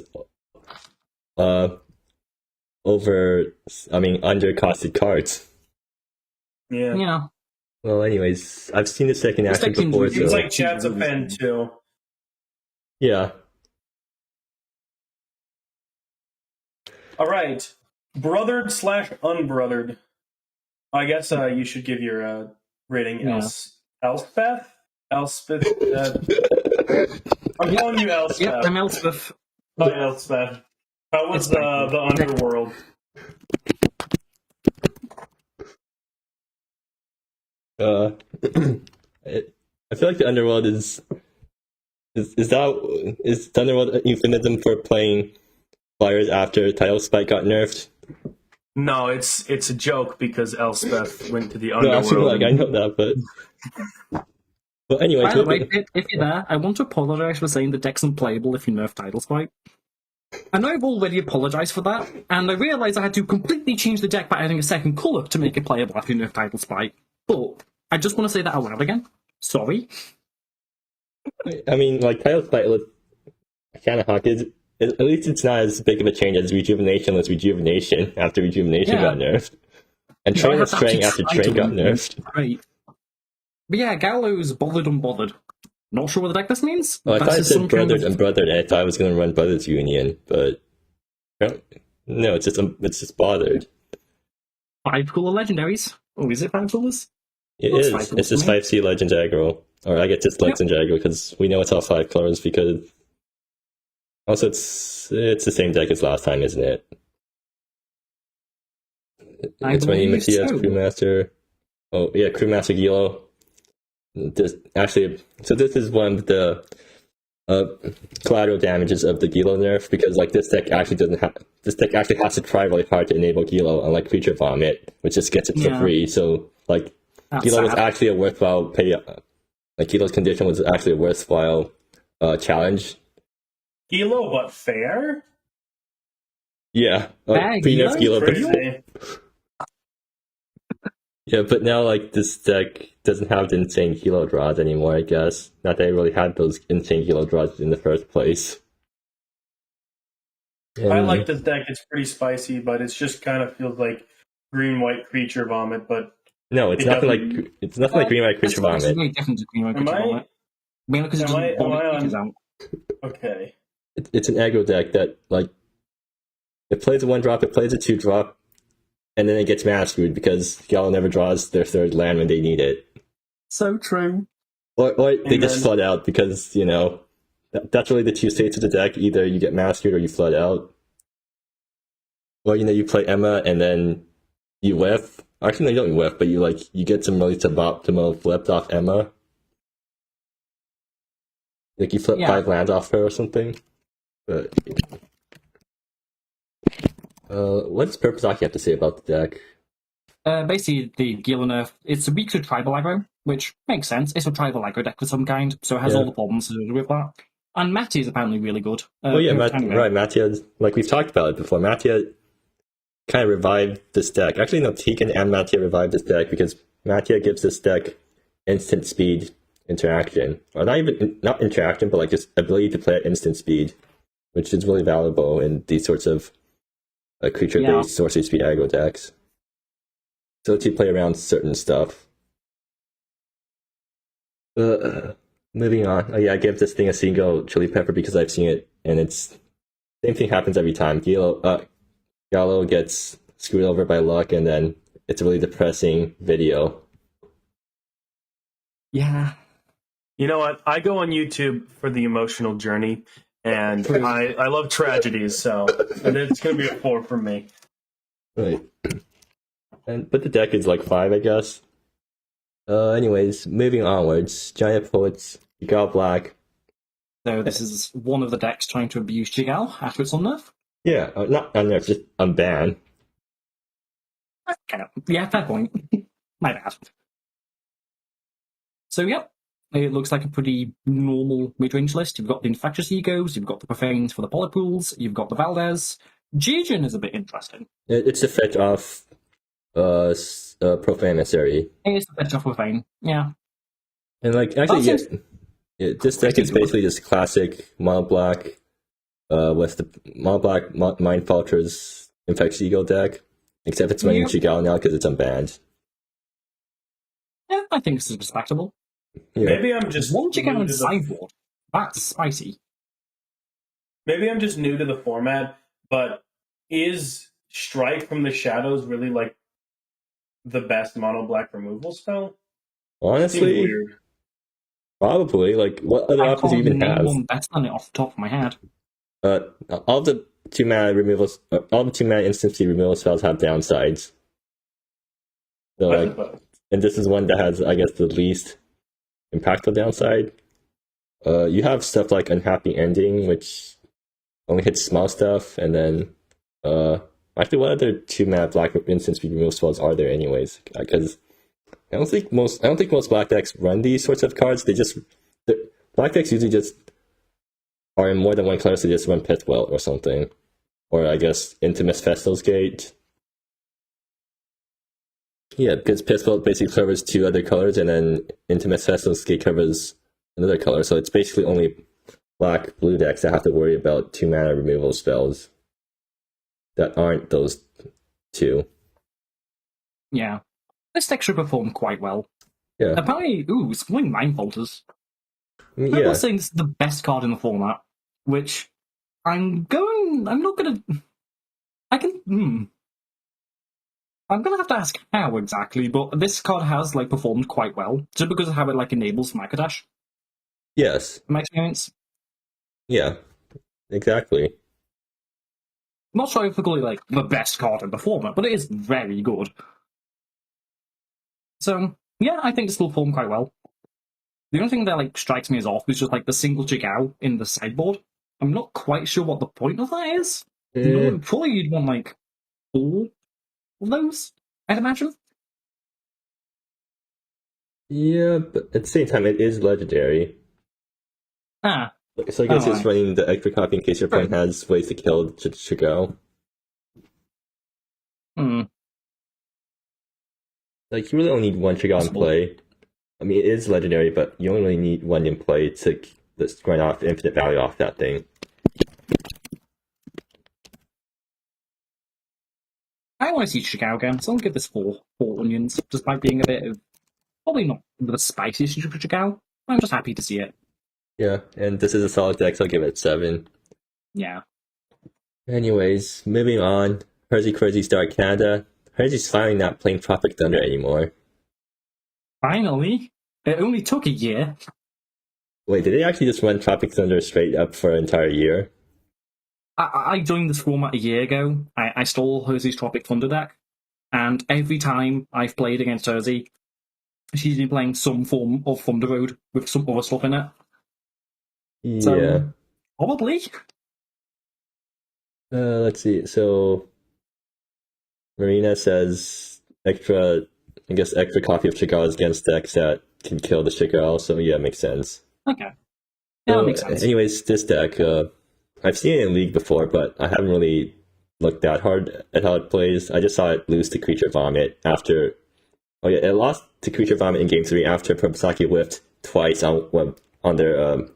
undercosted cards. yeah. Yeah. Well, anyways, I've seen this deck in action deck before, seems Seems so like Chad's a fan too. yeah. All right, brothered/unbrothered. I guess you should give your rating. Yeah. Elspeth. I'm calling you Elspeth. Yep, I'm Elspeth. Hi, Elspeth. How was It's fine. the underworld? I feel like the underworld is the underworld a euphemism for playing Fliers after Title Spike got nerfed? No, it's a joke because Elspeth went to the No, underworld. actually, like, I know that, but anyway. By the way, if you're there, I want to apologise for saying the deck's unplayable if you nerf Title Spike. I know I've already apologised for that, and I realised I had to completely change the deck by adding a second colour to make it playable after you nerf Title Spike. But I just want to say that out loud again. Sorry. I mean, like, Title Spike kind of hawk is. At least it's not as big of a change as Rejuvenation was Rejuvenation after Rejuvenation got nerfed. And Yeah, Train I was have to Train actually after try Train to got win. nerfed. Great. But yeah, Gaolo's bothered unbothered. Not sure what the deck this means. Well, I That's thought it just said some kind Brothered of- and Brothered, and I thought I was going to run Brothers Union, but no, it's just Bothered. 5 cooler legendaries. Oh, is it 5 coolers? It Looks is. like It's just to me. 5C Legends aggro. or I get dislikes in Aggro because we know it's all 5 colors. Because also it's the same deck as last time, isn't it? It's running Matthias, Crewmaster. Oh yeah, Crewmaster Gyalo. This is one of the collateral damages of the Gyalo nerf, because like this deck actually has to try really hard to enable Gyalo, unlike Creature Vomit, which just gets it for free. So like Gyalo was actually a worthwhile Gyalo's condition was actually a worthwhile challenge. Gyalo, but fair? Yeah. Pre-nerf Gyalo. Yeah, but now like this deck doesn't have the insane Gyalo draws anymore, I guess. Not that I really had those insane Gyalo draws in the first place. And I like this deck. It's pretty spicy, but it just kind of feels like green-white Creature Vomit, but no, it's nothing like green-white Creature Vomit. It's very different to green-white Creature Vomit. Mainly because it doesn't vomit creatures out. Okay. It's an aggro deck that like it plays a 1-drop, it plays a 2-drop, and then it gets mana screwed because Gyalo never draws their 3rd land when they need it. So true. Or they just flood out because, you know, that's really the 2 states of the deck. Either you get mana screwed or you flood out. Or, you know, you play Emma and then you whiff. Actually, no, you don't whiff, but you get some really suboptimal flipped off Emma. Like you flip 5 lands off her or something. But what does Purpose have to say about the deck? Basically, the Gyalo nerf, it's weak to tribal aggro, which makes sense. It's a tribal aggro deck of some kind, so it has all the problems to do with that. And Matty is apparently really good. Right, Mattia, like we've talked about it before, Mattia kind of revived this deck. Actually, no, Tegan and Mattia revived this deck because Mattia gives this deck instant speed interaction. Or not interaction, but like just ability to play at instant speed, which is really valuable in these sorts of creature-based sorcery speed aggro decks. So to play around certain stuff. Moving on. Oh yeah, I give this thing a single chili pepper because I've seen it, and it's same thing happens every time. Gaolo gets screwed over by luck, and then it's a really depressing video. Yeah. You know what? I go on YouTube for the emotional journey, and I love tragedies, so it's going to be a 4 for me. Right. But the deck is like 5, I guess. Anyways, moving onwards. gynoidpoets, Alittleblank. So this is one of the decks trying to abuse Jigal after it's on nerf. Yeah, not unnerf, just unban. Yeah, fair point. My bad. So yep, it looks like a pretty normal mid-range list. You've got the Infectious Egos, you've got the Profanes for the Polypools, you've got the Valdez. Gigan is a bit interesting. It's a fetch off Profane Emissary. It's the fetch off Profane, yeah. And like, actually, this deck is basically just classic mono black with the mono black Mind Falter's Infectious Ego deck, except it's running Chigal now because it's unbanned. Yeah, I think this is respectable. Yeah. Maybe I'm just one Chigal and sideboard. That's spicy. Maybe I'm just new to the format, but is Strike from the Shadows really like the best mono black removal spell? Honestly, probably. Like, what other options do you even have? One better than it off the top of my head. All the 2 mana removals, all the 2 mana instantly removal spells have downsides. So like, and this is one that has, I guess, the least impactful downside. You have stuff like Unhappy Ending, which only hits small stuff, and then actually, what other 2 mana black instant speed removal spells are there, anyways? Because I don't think most black decks run these sorts of cards. Black decks usually just are in more than one color, so they just run Pitwell or something, or I guess Intimus Festal's Gate. Yeah, because Pitwell basically covers 2 other colors, and then Intimus Festal's Gate covers another color. So it's basically only black-blue decks that have to worry about 2 mana removal spells that aren't those 2. Yeah. This deck should perform quite well. Yeah. Apparently, it's playing Mind Falters. Yeah. I'm not saying this is the best card in the format, which I'm not gonna... I'm gonna have to ask how exactly, but this card has like performed quite well, just because of how it like enables Microdash, Yes. in my experience. Yeah. Exactly. I'm not sure if it's like the best card in the format, but it is very good. So yeah, I think this will perform quite well. The only thing that like strikes me as off is just like the single Jigao in the sideboard. I'm not quite sure what the point of that is. Probably you'd want like 4 of those, I'd imagine. Yeah, but at the same time, it is legendary. Ah. So I guess it's Alright. running the extra copy in case your opponent has ways to kill Chigo. Like, you really only need one Chigo in play. I mean, it is legendary, but you only really need one in play to just grind off infinite value off that thing. I want to see Chicago again, so I'll give this 4 onions, despite being a bit of probably not the spiciest Chicago. I'm just happy to see it. Yeah, and this is a solid deck, so I'll give it 7. Yeah. Anyways, moving on. HerziQuerzi Star Canada. Herzi's finally not playing Tropic Thunder anymore. Finally? It only took a year. Wait, did they actually just run Tropic Thunder straight up for an entire year? I joined this format a year ago. I stole Herzi's Tropic Thunder deck, and every time I've played against Herzi, she's been playing some form of Thunder Road with some other stuff in it. Yeah. So, probably. Let's see. So, Marina says extra copy of Chigao's against decks that can kill the Chigao, so yeah, it makes sense. Okay. Yeah, that makes sense. Anyways, this deck, I've seen it in League before, but I haven't really looked that hard at how it plays. I just saw it lose to Creature Vomit after... Oh yeah, it lost to Creature Vomit in Game 3 after Probsaki whiffed twice on their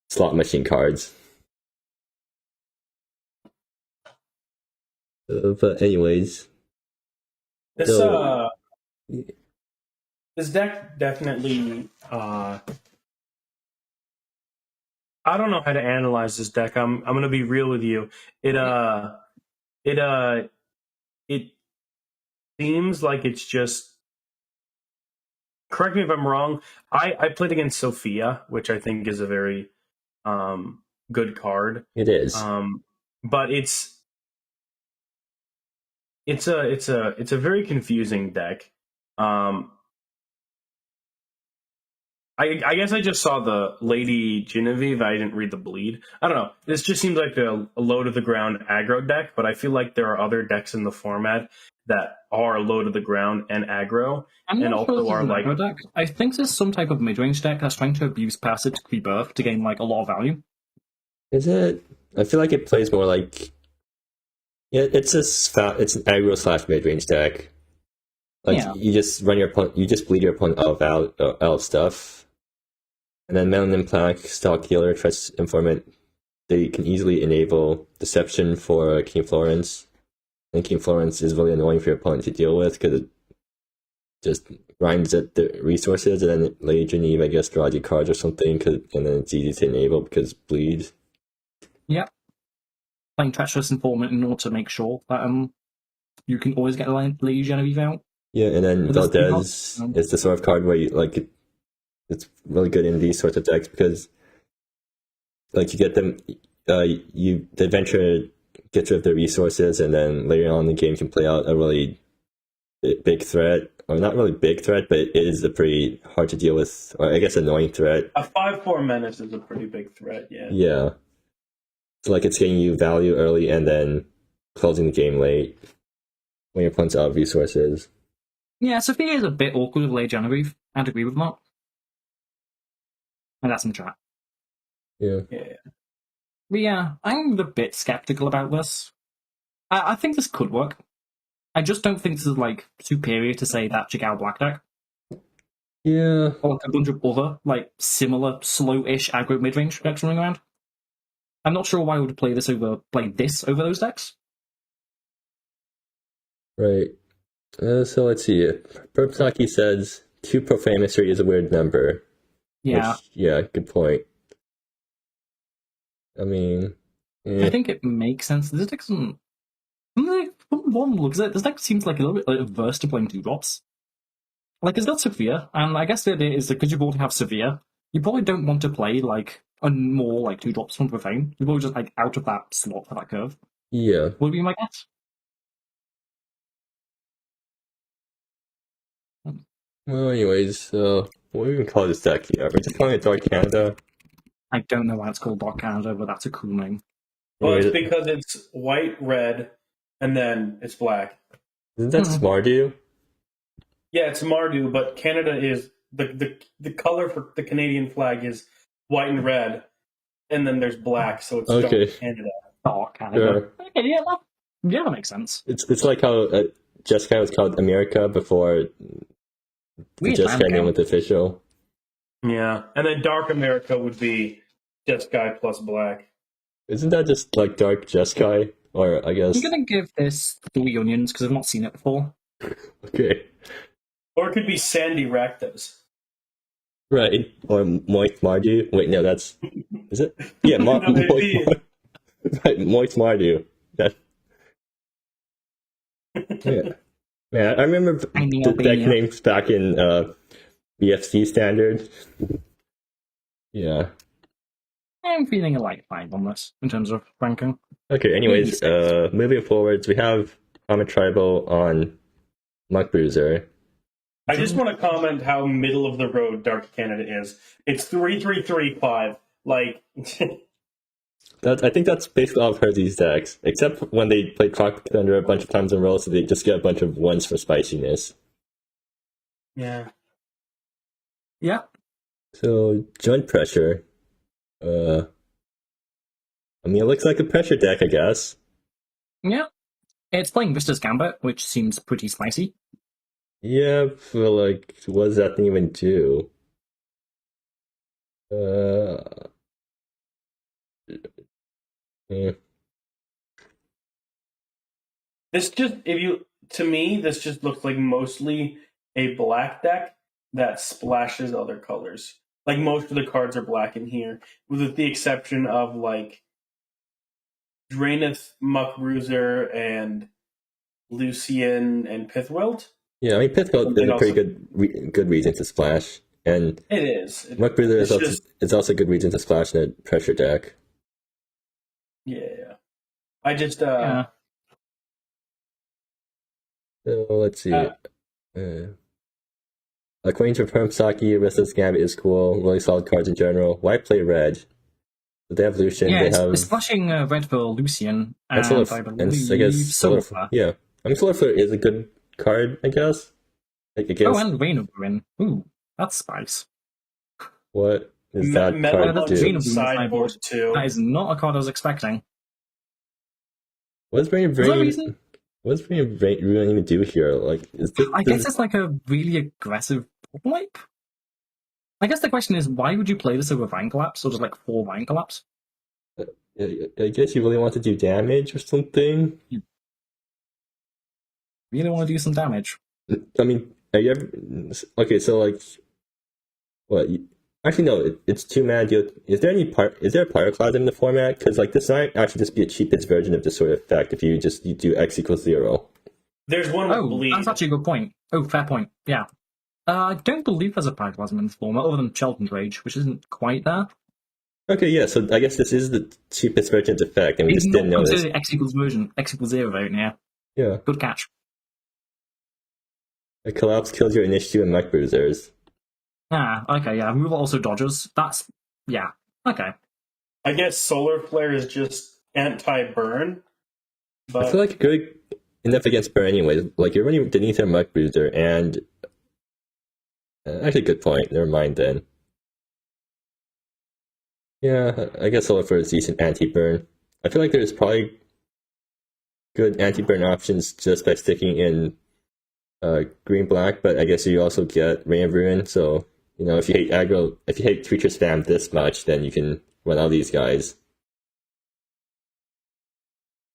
slot machine cards. But anyways... This deck definitely... I don't know how to analyze this deck. I'm gonna be real with you. It seems like it's just. Correct me if I'm wrong. I played against Sophia, which I think is a very good card. It is. But it's a very confusing deck. I guess I just saw the Lady Genevieve. I didn't read the bleed. I don't know. This just seems like a low to the ground aggro deck, but I feel like there are other decks in the format that are low to the ground and aggro, and also are like. Deck. I think there's some type of mid-range deck that's trying to abuse passive rebirth to gain like a lot of value. Is it? I feel like it plays more like. Yeah, it's an aggro / mid-range deck. Like you just run your opponent, you just bleed your opponent out of stuff. And then Melanin Plaque, Stalk Healer, Trust Informant, they can easily enable Deception for King Florence. And King Florence is really annoying for your opponent to deal with because it just grinds at the resources, and then Lady Geneve, I guess, draws you cards or something, and then it's easy to enable because bleed. Yep. Playing Treacherous Informant in order to make sure that you can always get Lady Genevieve out. Yeah, and then Valdez is the sort of card where you it's really good in these sorts of decks because you get them, the adventurer gets rid of their resources, and then later on in the game can play out a really big threat, or not really big threat, but it is a pretty hard to deal with, or I guess annoying threat. A 5/4 menace is a pretty big threat, yeah. Yeah. So it's getting you value early and then closing the game late when your opponent's out of resources. Yeah, Sophia is a bit awkward with Lady Genevieve. I'd agree with that. And that's in the chat. Yeah. But yeah, I'm a bit skeptical about this. I think this could work. I just don't think this is superior to, say, that Jigao Black deck. Yeah. Or a bunch of other, similar, slow-ish aggro mid-range decks running around. I'm not sure why I would play this over those decks. Right. So let's see. Burbsaki says 2 Profane Mystery is a weird number. Yeah. Good point. I mean... I think it makes sense. This deck doesn't... from one looks at it, this deck seems like a little bit averse to playing 2-drops. Like, it's got Severe, and I guess the idea is that because you already have Severe, you probably don't want to play, like, a more, like, 2-drops from Profane. You're probably just, like, out of that slot for that curve. Yeah. Would be my guess. Well, anyways, what do we even call this deck here? We're just calling it Dark Canada. I don't know why it's called Dark Canada, but that's a cool name. Well, it's because it's white, red, and then it's black. Isn't that Smardu? Yeah, it's Mardu, but Canada is the color for the Canadian flag is white and red, and then there's black, so it's Okay. Dark Canada. Dark Canada. Sure. Okay, yeah, that makes sense. It's like how Jeskai was called America before the Weird Jeskai land name count. was official. Yeah, and then Dark America would be just guy plus black. Isn't that just like Dark Jeskai? Or I guess. I'm gonna give this 3 onions because I've not seen it before. Okay. Or it could be Sandy Rakdos. Right. Or Moist Mardu. Wait, no, that's. Is it? Yeah, No, it'd be- Right, Moist Mardu. That. Yeah. Man, I remember the deck names back in BFC standard. Yeah. I'm feeling a light 5 on this in terms of ranking. Okay, anyways, moving forwards, we have Common Tribal on Muck Bruiser. I just want to comment how middle of the road Dark Canada is. It's 3-3-3-5. Like, I think that's basically all of Herzi's decks, except when they play Croc Thunder a bunch of times in a row, so they just get a bunch of ones for spiciness. yeah. Yeah. So, Joint Pressure. I mean, it looks like a pressure deck, I guess. Yeah. It's playing Vista's Gambit, which seems pretty spicy. Yeah, but like, what does that thing even do? Yeah. This just, to me, this just looks like mostly a black deck that splashes other colors. Like, most of the cards are black in here, with the exception of, like, Draenith, Muck Bruiser, and Lucian, and Pithwelt. Yeah, I mean, Pithwelt is a pretty good reason to splash. And It is. Muck Bruiser It's is also a good reason to splash in a pressure deck. Yeah. I just, Yeah. So, let's see. According to Permsaki, Restless Gambit is cool. Really solid cards in general. Why play red? So they have Lucian. Yeah, they have it's splashing red for Lucian. and And I guess Solar Flare. Yeah, I mean Solar Flare is a good card, I guess. Like against Oh, and Rain of Ruin. Ooh, that's spice. what is that Metal card That's do? Rain of sideboard too. That is not a card I was expecting. What's Rain of there a Rain? reason? What's Rain of Rain even do here? Like, is this? I guess it's like a really aggressive wipe. I guess the question is, why would you play this over Vine Collapse, or just like 4 Vine Collapse? I guess you really want to do damage or something. You really want to do some damage. I mean, are you ever... Okay, so like, what? Actually, no. It's 2 mana deal. Is there a Pyroclasm in the format? Because like this might actually just be a cheapest version of this sort of effect if you do X equals 0. There's one with bleed. That's actually a good point. Oh, fair point. Yeah. I don't believe there's a Pyroclasm in the format, other than Shelton's Rage, which isn't quite there. Okay, yeah. So I guess this is the cheapest version of the effect, and we just didn't know this. Consider X equals 0 version. Yeah. Yeah. Good catch. A collapse kills your initiative and Muck Bruisers. Ah, okay, yeah. Removal also dodges. That's yeah. Okay. I guess Solar Flare is just anti-burn. But I feel like good enough against burn anyways. Like you're running Denitha and Muck Bruiser, and actually, good point. Never mind then. Yeah, I guess Solar Flare is decent anti-burn. I feel like there's probably good anti-burn options just by sticking in green-black, but I guess you also get Rain of Ruin, so, you know, if you hate aggro, if you hate creature spam this much, then you can run all these guys.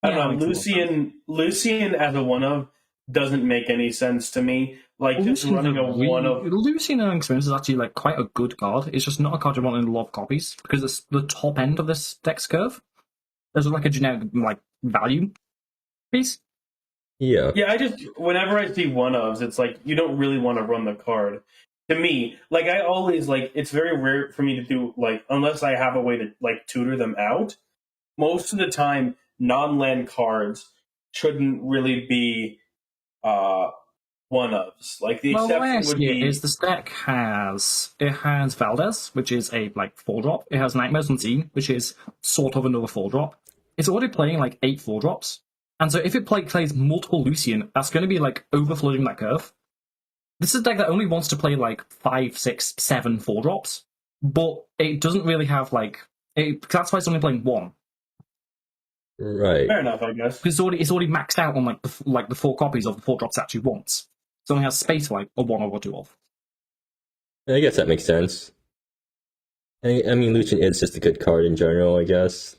I don't know, Lucian as a one-of doesn't make any sense to me. Like, just running a one-of... Lucian Experience is actually like quite a good card. It's just not a card you want in a lot of copies, because it's the top end of this deck's curve. There's like a generic like value piece. Yeah. Yeah, I just whenever I see one ofs, it's like you don't really want to run the card. To me, like I always like it's very rare for me to do like unless I have a way to like tutor them out. Most of the time, non-land cards shouldn't really be one ofs. Like the Well, the way I exception would see it be is this deck has Valdez, which is a like 4-drop. It has Nightmares Unseen, which is sort of another 4-drop. It's already playing like 8 4-drops. And so if it plays multiple Lucian, that's going to be like overflooding that curve. This is a deck that only wants to play like 5, 6, 7 4-drops, but it doesn't really have like that's why it's only playing 1. Right. fair enough, I guess. Because it's already maxed out on like the 4 copies of the 4-drops it actually wants. So it only has space for like a 1 or a 2 of. I guess that makes sense. I mean, Lucian is just a good card in general, I guess.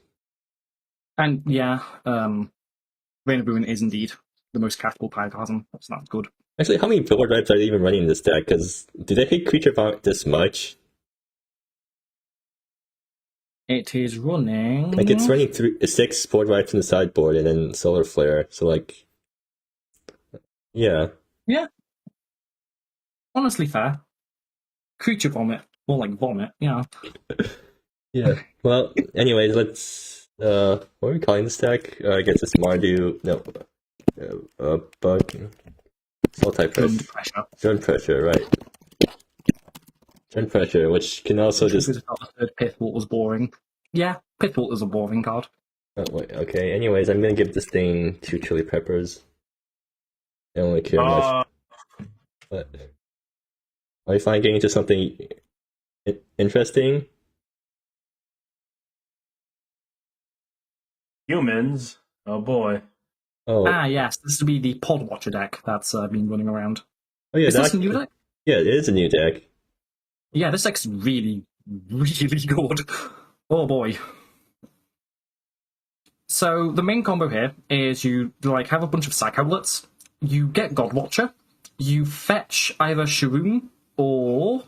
And yeah, Rain of Ruin is indeed the most castable Pyroclasm, so that's good. Actually, how many board wipes are they even running in this deck? Because do they hate creature vomit this much? It is running... Like, it's running 6 board wipes in the sideboard and then Solar Flare, so like... Yeah. Yeah. Honestly fair. Creature Vomit. More like vomit, yeah. Yeah. Well, anyways, let's... what are we calling this deck? I guess it's Mardu... No. Bug... Soul type pressure. Turn pressure, right. Turn pressure, which can also just... The third Pithwalt was boring. Yeah, Pithwalt is a boring card. Oh, wait, okay, anyways, I'm gonna give this thing 2 chili peppers. I don't really care much. But... Are you finally getting into something interesting? Humans. Oh boy. Oh. Ah, yes, this would be the Podwatcher deck that's been running around. Oh yeah, Is this a new deck? Yeah, it is a new deck. Yeah, this deck's really, really good. Oh boy. So the main combo here is you like have a bunch of Psychoblets, you get Godwatcher, you fetch either Sharoom or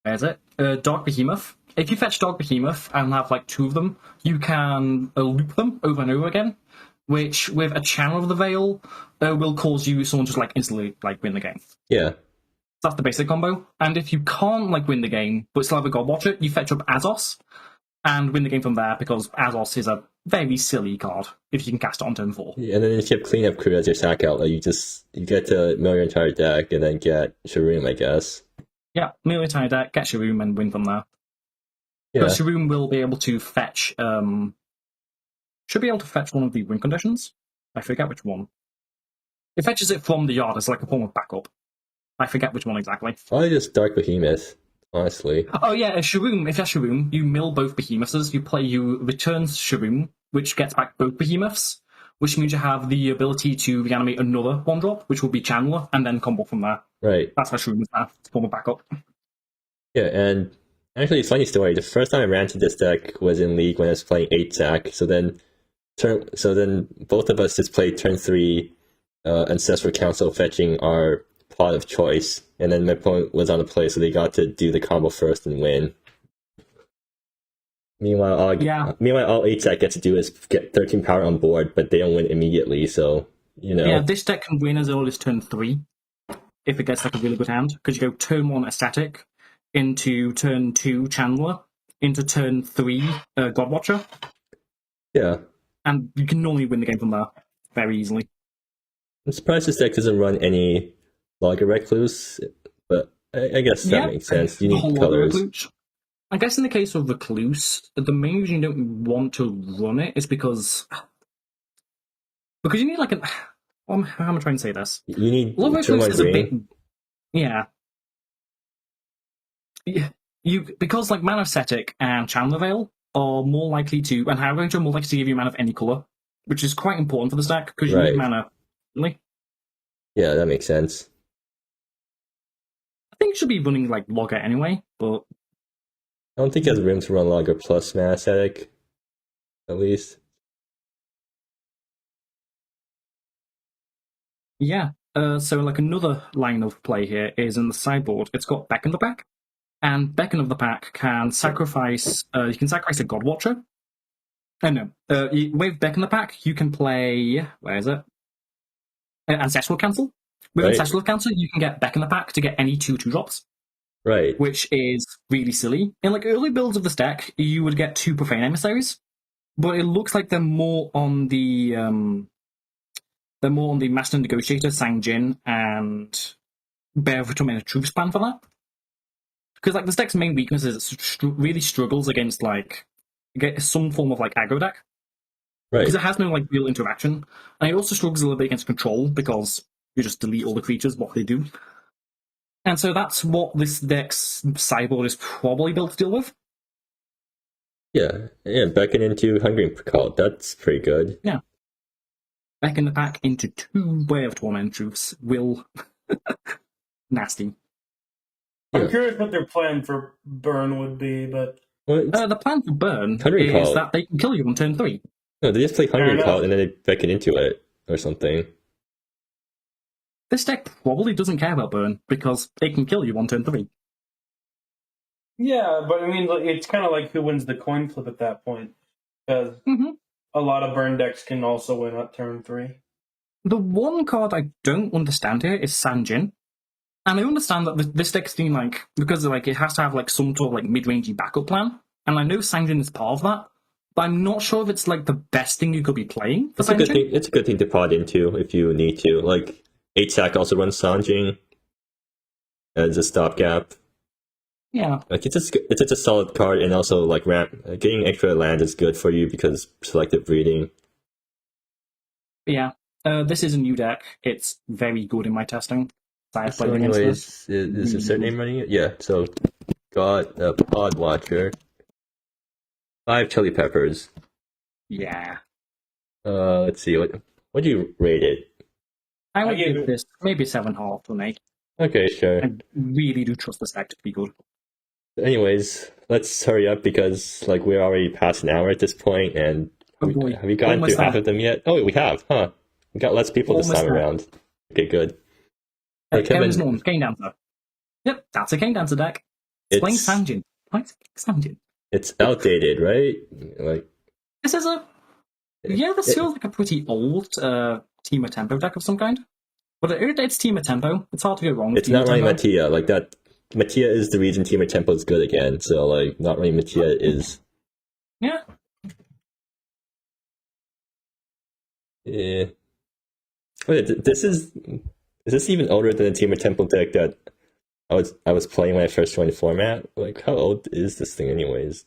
where's it? Dark Behemoth. If you fetch Dark Behemoth and have like 2 of them, you can loop them over and over again, which with a Channel of the Veil will cause you someone just like instantly like win the game. Yeah. That's the basic combo. And if you can't like win the game but still have a Godwatcher, you fetch up Azos and win the game from there because Azos is a very silly card if you can cast it on turn 4. Yeah, and then if you have Cleanup Crew as your sack outlet, you get to mill your entire deck and then get Sharoom, I guess. Yeah, mill your entire deck, get Sharoom and win from there. Yeah. But Sharoom will be able to fetch should be able to fetch one of the win conditions. I forget which one. It fetches it from the yard as like a form of backup. I forget which one exactly. Probably just Dark Behemoth, honestly. Oh yeah, a Sharoom. If you have Sharoom, you mill both Behemoths. You return Sharoom, which gets back both Behemoths, which means you have the ability to reanimate another 1-drop, which will be Channeler, and then combo from there. Right. That's why Sharoom is there. It's a form of backup. Yeah, and actually, funny story. The first time I ran to this deck was in League when I was playing 8-sack. So then both of us just played turn 3 Ancestral Council fetching our pot of choice, and then my opponent was on the play, so they got to do the combo first and win. Meanwhile, all 8-sack gets to do is get 13 power on board, but they don't win immediately, so, you know. Yeah, this deck can win as early as turn 3, if it gets like a really good hand, because you go turn 1 Aesthetic, into turn 2 Channeler, into turn 3 Godwatcher. Yeah. And you can normally win the game from there very easily. I'm surprised this deck doesn't run any Logger Recluse, but I guess that makes sense. You need colors. I guess in the case of Recluse, the main reason you don't want to run it is because you need like an... How am I trying to say this? You need Recluse is a bit... Yeah. Because like Mana Ascetic and Channel Veil are more likely to, and High Range are more likely to give you mana of any colour, which is quite important for this deck, because you need mana. Really? Yeah, that makes sense. I think it should be running like Logger anyway, but... I don't think it has room to run Logger plus Mana Ascetic, at least. Yeah, so like another line of play here is in the sideboard, it's got Beckon the Pack. And Beckon of the Pack can sacrifice. You can sacrifice a Godwatcher. Oh no. With Beckon the Pack, you can play. Where is it? Ancestral Cancel. With Right. Ancestral Cancel, you can get Back in the Pack to get any 2/2 drops, Right. which is really silly. In like early builds of this deck, you would get 2 Profane Emissaries, but it looks like they're more on the Master Negotiator, Sang-Jin, and Bear of Tormented Troops plan for that. Because like this deck's main weakness is it really struggles against like get some form of like aggro deck. Right. Because it has no like real interaction, and it also struggles a little bit against control because you just delete all the creatures what they do. And so that's what this deck's sideboard is probably built to deal with. Yeah. Beckon into Hungry Cult. That's pretty good. Yeah. Back in the Pack into 2 Way of Torment Troops will nasty. I'm Yeah. curious what their plan for burn would be, but What? The plan for burn Hungry is Cult. that they can kill you on turn 3. No, they just play Hungry enough. Cult and then they beckon into it or something. This deck probably doesn't care about burn because it can kill you on turn 3. yeah, but I mean, it's kind of like who wins the coin flip at that point, because Mm-hmm. a lot of burn decks can also win at turn 3. The one card I don't understand here is Sang-Jin. And I understand that this deck's been like, because like it has to have like some sort of like mid-rangey backup plan. And I know Sang-Jin is part of that, but I'm not sure if it's like the best thing you could be playing for It's a good Sang-Jin. thing. It's a good thing to pod into if you need to. Like 8-sack also runs Sanjing as a stopgap. Yeah. Like it's just a solid card, and also like getting extra land is good for you because selective breeding. But yeah. This is a new deck. It's very good in my testing. I've So played against this. anyways, is InsertName running it? Yeah. So got a Podwatcher, 5 chili peppers. Yeah. Let's see what do you rate it? I would I gave give it- this maybe 7.5 to an 8. Okay, sure. I really do trust this deck to be good. Anyways, let's hurry up because like we're already past an hour at this point, and Oh boy. have you gotten Almost through half there. of them yet? Oh, we have, huh? We got less people this Almost time there. around. Okay, good. So Kevin's Kevin, Norton, Cane Dancer. Yep, that's a Cane Dancer deck. It's playing it's Sang-Jin. Right? Sang-Jin. it's outdated, right? Like This is a... Yeah, this feels like a pretty old Temur Tempo deck of some kind. But it's Temur Tempo. It's hard to go wrong with it's Temur not running Tempo. Mattia. Like that, Mattia is the reason Temur Tempo is good again. So like, not running Mattia is. Yeah. Yeah. Wait, is this even older than the Temur Tempo deck that I was playing when I first joined the format? Like, how old is this thing, anyways?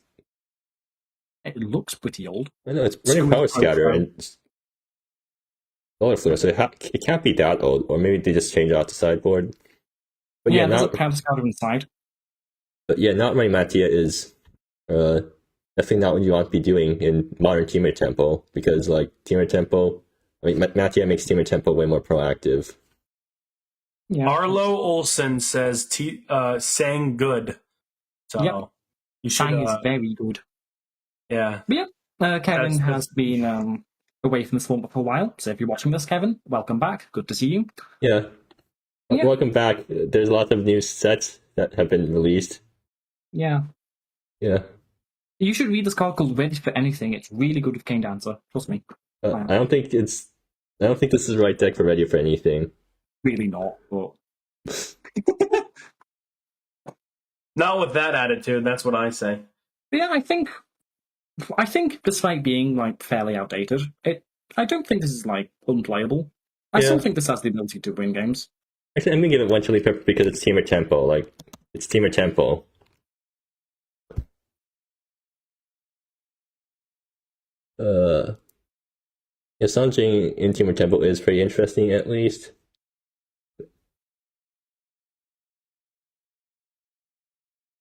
It looks pretty old. I know it's running Power Scatter and Solar Flare, so it can't be that old, or maybe they just changed out the sideboard. But Yeah, yeah, there's not a Power Scatter inside. not running Mattia is definitely not what you want to be doing in modern Temur Tempo, because like Temur Tempo, I mean Mattia makes Temur Tempo way more proactive. Yeah. Arlo Olsen says sang good. So Yep. you should, Sang is very good. yeah. But yeah, Kevin That's- has been away from this format for a while, so if you're watching this, Kevin, welcome back. Good to see you. Yeah. Yeah. Welcome back. There's lots of new sets that have been released. Yeah. Yeah. You should read this card called Ready for Anything. It's really good with Cane Dancer. Trust me. Wow. I don't think this is the right deck for Ready for Anything. Really not, but... Not with that attitude, that's what I say. But yeah, I think despite being like fairly outdated, I don't think this is like unplayable. I Yeah. still think this has the ability to win games. Actually, I'm gonna give it one chili pepper because it's Temur Tempo. Like, it's Temur Tempo. Yeah, Sanjing in Temur Tempo is pretty interesting, at least.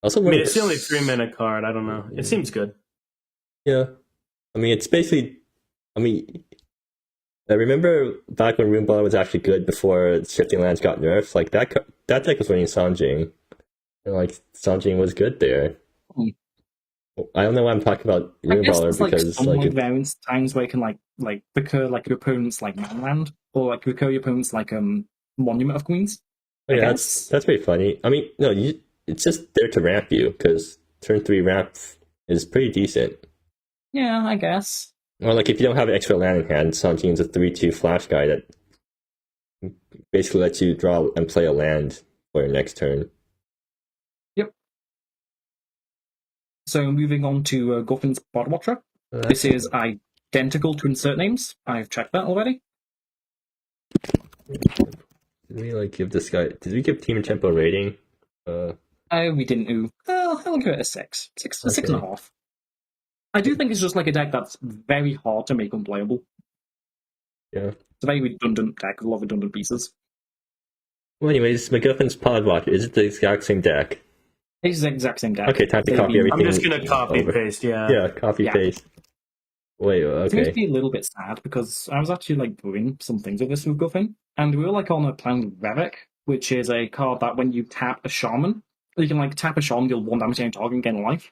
Also, I mean, it's the only 3-minute card. I don't know. It seems good. Yeah, I mean, it's basically. I mean, I remember back when Runeballer was actually good before Shifting Lands got nerfed. Like that deck was winning Sanjing, and like Sanjing was good there. Hmm. I don't know why I'm talking about I guess Runeballer there's like because some like variance times where you can like recur like your opponent's like manland, or like recur your opponent's like Monument of Queens. I yeah, guess. that's pretty funny. I mean, no, it's just there to ramp you because turn 3 ramp is pretty decent. Yeah, I guess. Or like if you don't have an extra land in hand, Sanjing's a 3/2 flash guy that basically lets you draw and play a land for your next turn. Yep. So moving on to McGuffin's Podwatcher. This is identical to InsertNames. I've checked that already. Did we give this guy? Did we give Team Tempo a rating? We didn't. I'll give it a 6. 6.5. I do think it's just like a deck that's very hard to make unplayable. Yeah. It's a very redundant deck with a lot of redundant pieces. Well, anyways, McGuffin's Podwatcher. Is it the exact same deck? It's the exact same deck. Okay, time to copy everything. I'm just gonna copy paste. Yeah. Yeah, copy paste. Wait. It makes Okay. me a little bit sad because I was actually doing some things with this McGuffin, and we were on a plan with Revic, which is a card that when you tap a shaman, you can tap a shaman, deal 1 damage to any target and gain life.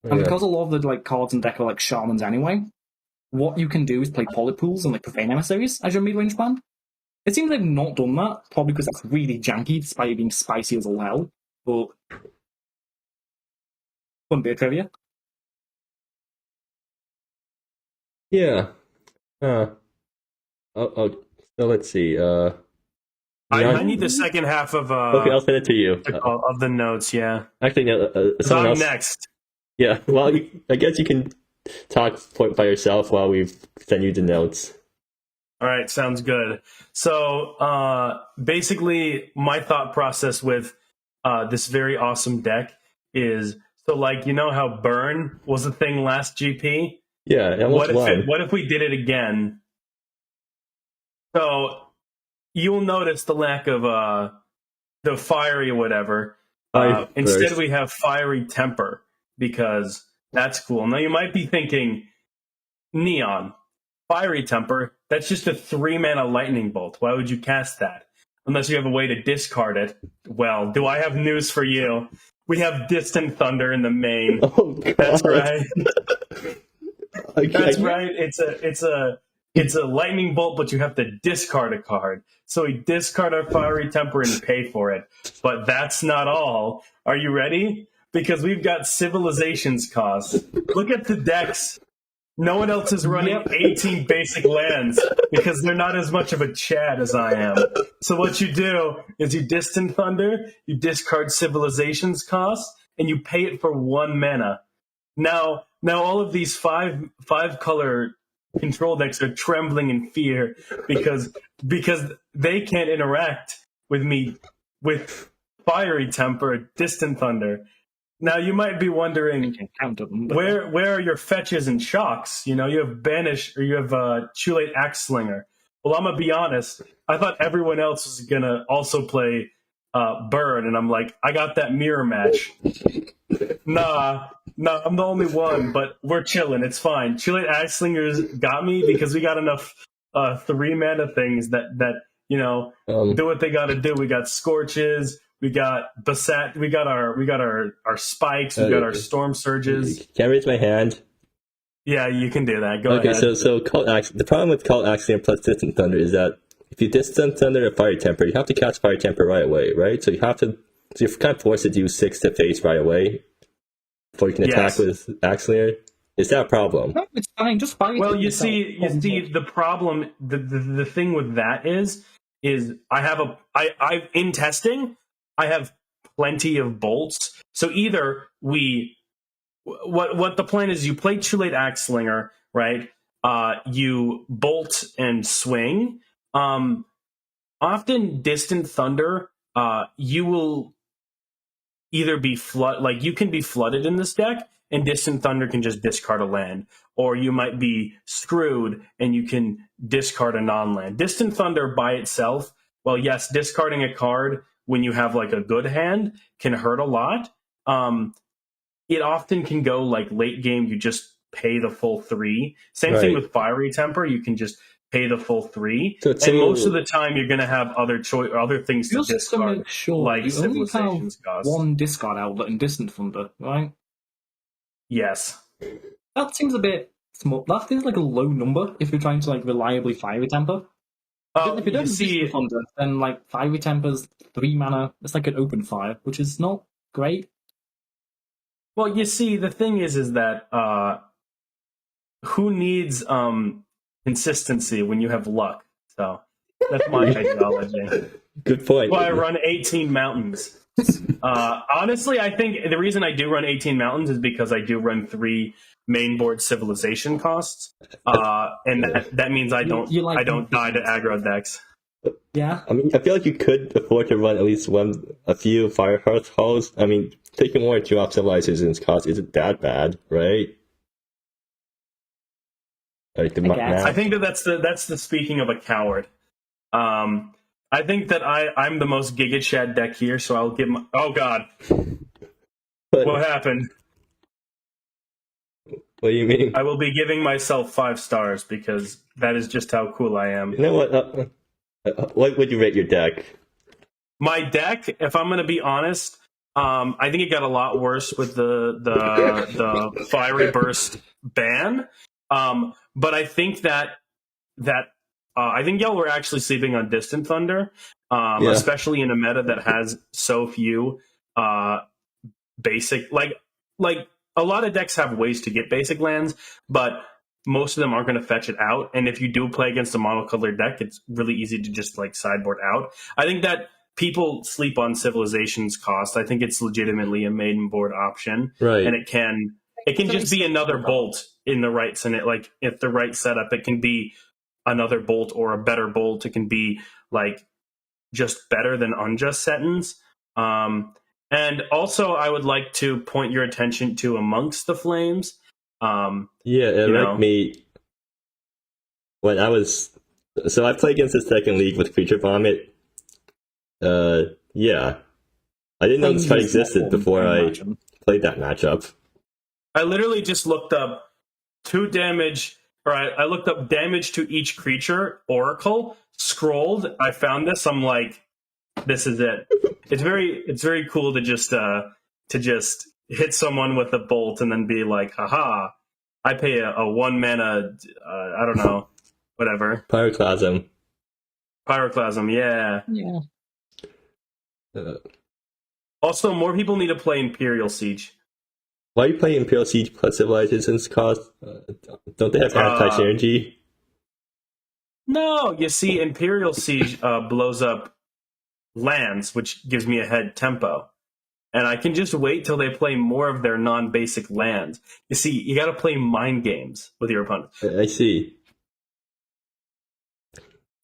And because a lot of the cards in deck are shamans anyway, what you can do is play Polyp Pools and profane emissaries as your mid-range plan. It seems they've not done that, probably because that's really janky, despite it being spicy as all hell. But fun bit of trivia. Yeah. So let's see. I need the second half of Okay, I'll send it to you. of the notes. Yeah. Actually, no. So Someone I'm else. next. Yeah. Well, I guess you can talk by yourself while we send you the notes. All right, sounds good. So basically, my thought process with this very awesome deck is you know how burn was a thing last GP? Yeah. What if we did it again? So you'll notice the lack of the fiery whatever. Instead, we have fiery temper because that's cool. Now you might be thinking, Neon, fiery temper. That's just a 3-mana lightning bolt. Why would you cast that? Unless you have a way to discard it. Well, do I have news for you? We have Distant Thunder in the main. Oh, God. That's right. Okay. That's right. It's a lightning bolt, but you have to discard a card. So we discard our fiery temper and pay for it. But that's not all. Are you ready? Because we've got civilizations cost. Look at the decks. No one else is running 18 basic lands because they're not as much of a Chad as I am. So what you do is you Distant Thunder, you discard Civilizations cost, and you pay it for 1 mana. Now all of these five color control decks are trembling in fear because they can't interact with me with Fiery Temper, Distant Thunder. Now you might be wondering, where are your fetches and shocks? You have Banish or you have Chulate Axslinger. Well, I'm gonna be honest. I thought everyone else was gonna also play Burn, and I'm like, I got that mirror match. Nah, I'm the only one, but we're chilling. It's fine. Chulate Axslinger's got me because we got enough 3-mana things that do what they got to do. We got Scorches. We got Basat. We got our spikes. We got our storm surges. Can I raise my hand? Yeah, you can do that. Go ahead. Okay, so the problem with Cult Axiom plus Distant Thunder is that if you Distant Thunder a Fire Temper, you have to cast Fire Temper right away, right? So you're kind of forced to do 6 to face right away before you can attack with Axlinger. Is that a problem? No, it's fine. Just fire. Well, you see, the problem, the thing with that is I in testing. I have plenty of bolts. So either what the plan is, you play Chulate Axslinger, right? You bolt and swing. Often Distant Thunder, you will either be you can be flooded in this deck, and Distant Thunder can just discard a land. Or you might be screwed and you can discard a non-land. Distant Thunder by itself, well, yes, discarding a card when you have a good hand can hurt a lot. It often can go late game, you just pay the full 3. Same thing with Fiery Temper, you can just pay the full 3. And most of the time you're going to have other things to discard. To make sure you only have one discard outlet in Distant Thunder, right? Yes. That seems a bit small. That seems like a low number if you're trying to reliably Fiery Temper. If you don't see Thunder, then Fiery Temper's 3 mana. It's like an open fire, which is not great. Well, you see, the thing is that who needs consistency when you have luck? So That's my ideology. Good point. Well, I run 18 mountains. Honestly, I think the reason I do run 18 mountains is because I do run 3 mainboard civilization costs, and that means I don't I don't die to aggro decks. Yeah. I mean, I feel like you could afford to run at least a few Firehearth halls. I mean, taking 1 or 2 off civilizations cost isn't that bad, right? Like I think that's the speaking of a coward. I think that I'm the most Giga Chad deck here, so I'll give my... Oh, God. What happened? What do you mean? I will be giving myself 5 stars because that is just how cool I am. You know what? What would you rate your deck? My deck, if I'm going to be honest, I think it got a lot worse with the Fiery Burst ban. But I think that I think y'all were actually sleeping on Distant Thunder, especially in a meta that has so few basic like a lot of decks have ways to get basic lands, but most of them aren't going to fetch it out. And if you do play against a monocolored deck, it's really easy to just like sideboard out. I think that people sleep on Civilization's cost. I think it's legitimately a maiden board option, right? And it can just be another bolt in the right Senate. Like if the right setup, it can be another bolt or a better bolt. It can be like just better than Unjust Sentence. And also, I would like to point your attention to Amongst the Flames. Me when I was I played against the second league with Creature Vomit. I didn't know this card existed before I played that matchup. I literally just looked up 2 damage, or I looked up damage to each creature, Oracle, scrolled, I found this, I'm like, this is it. It's very cool to just hit someone with a bolt and then be like, haha, I pay a 1 mana, I don't know, whatever. Pyroclasm, yeah. Also, more people need to play Imperial Siege. Why are you playing Imperial Siege plus Civilization's cost? Don't they have half-touch energy? No, you see, Imperial Siege blows up lands, which gives me a head tempo. And I can just wait till they play more of their non-basic lands. You see, you gotta play mind games with your opponent. I see.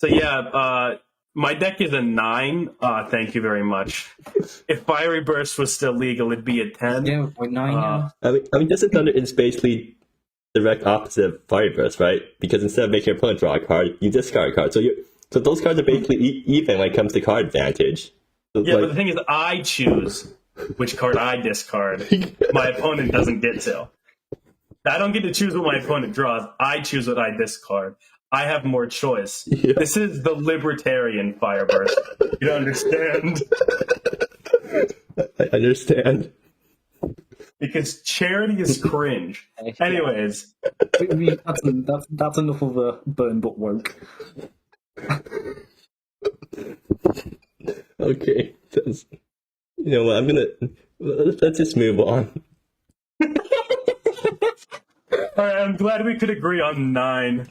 So yeah, my deck is a 9. Thank you very much. If Fiery Burst was still legal, it'd be a 10. Yeah, 9. I mean, Distant Thunder is basically direct opposite of Fiery Burst, right? Because instead of making your opponent draw a card, you discard a card. So those cards are basically even when it comes to card advantage. So yeah, but the thing is, I choose which card I discard. My opponent doesn't get to. I don't get to choose what my opponent draws. I choose what I discard. I have more choice. Yeah. This is the libertarian Fireburst. You don't understand? I understand. Because charity is cringe. Anyways. That's enough of a burn but woke. Okay. You know what, let's just move on. Alright, I'm glad we could agree on 9.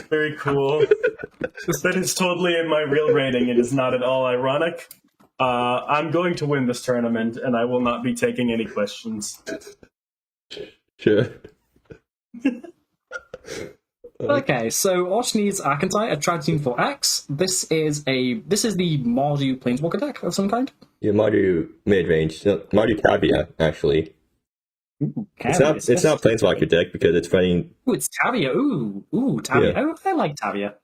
Very cool. That is totally in my real rating. It is not at all ironic. I'm going to win this tournament, and I will not be taking any questions. Sure. Okay, so Oshni's Archetype, a Tragedy for X. This is the Mardu Planeswalker deck of some kind? Yeah, Mardu Midrange. No, Mardu Tavia, actually. Ooh, it's not Planeswalker deck because it's running... Ooh, it's Tavia. Ooh, Tavia. Yeah. I like Tavia.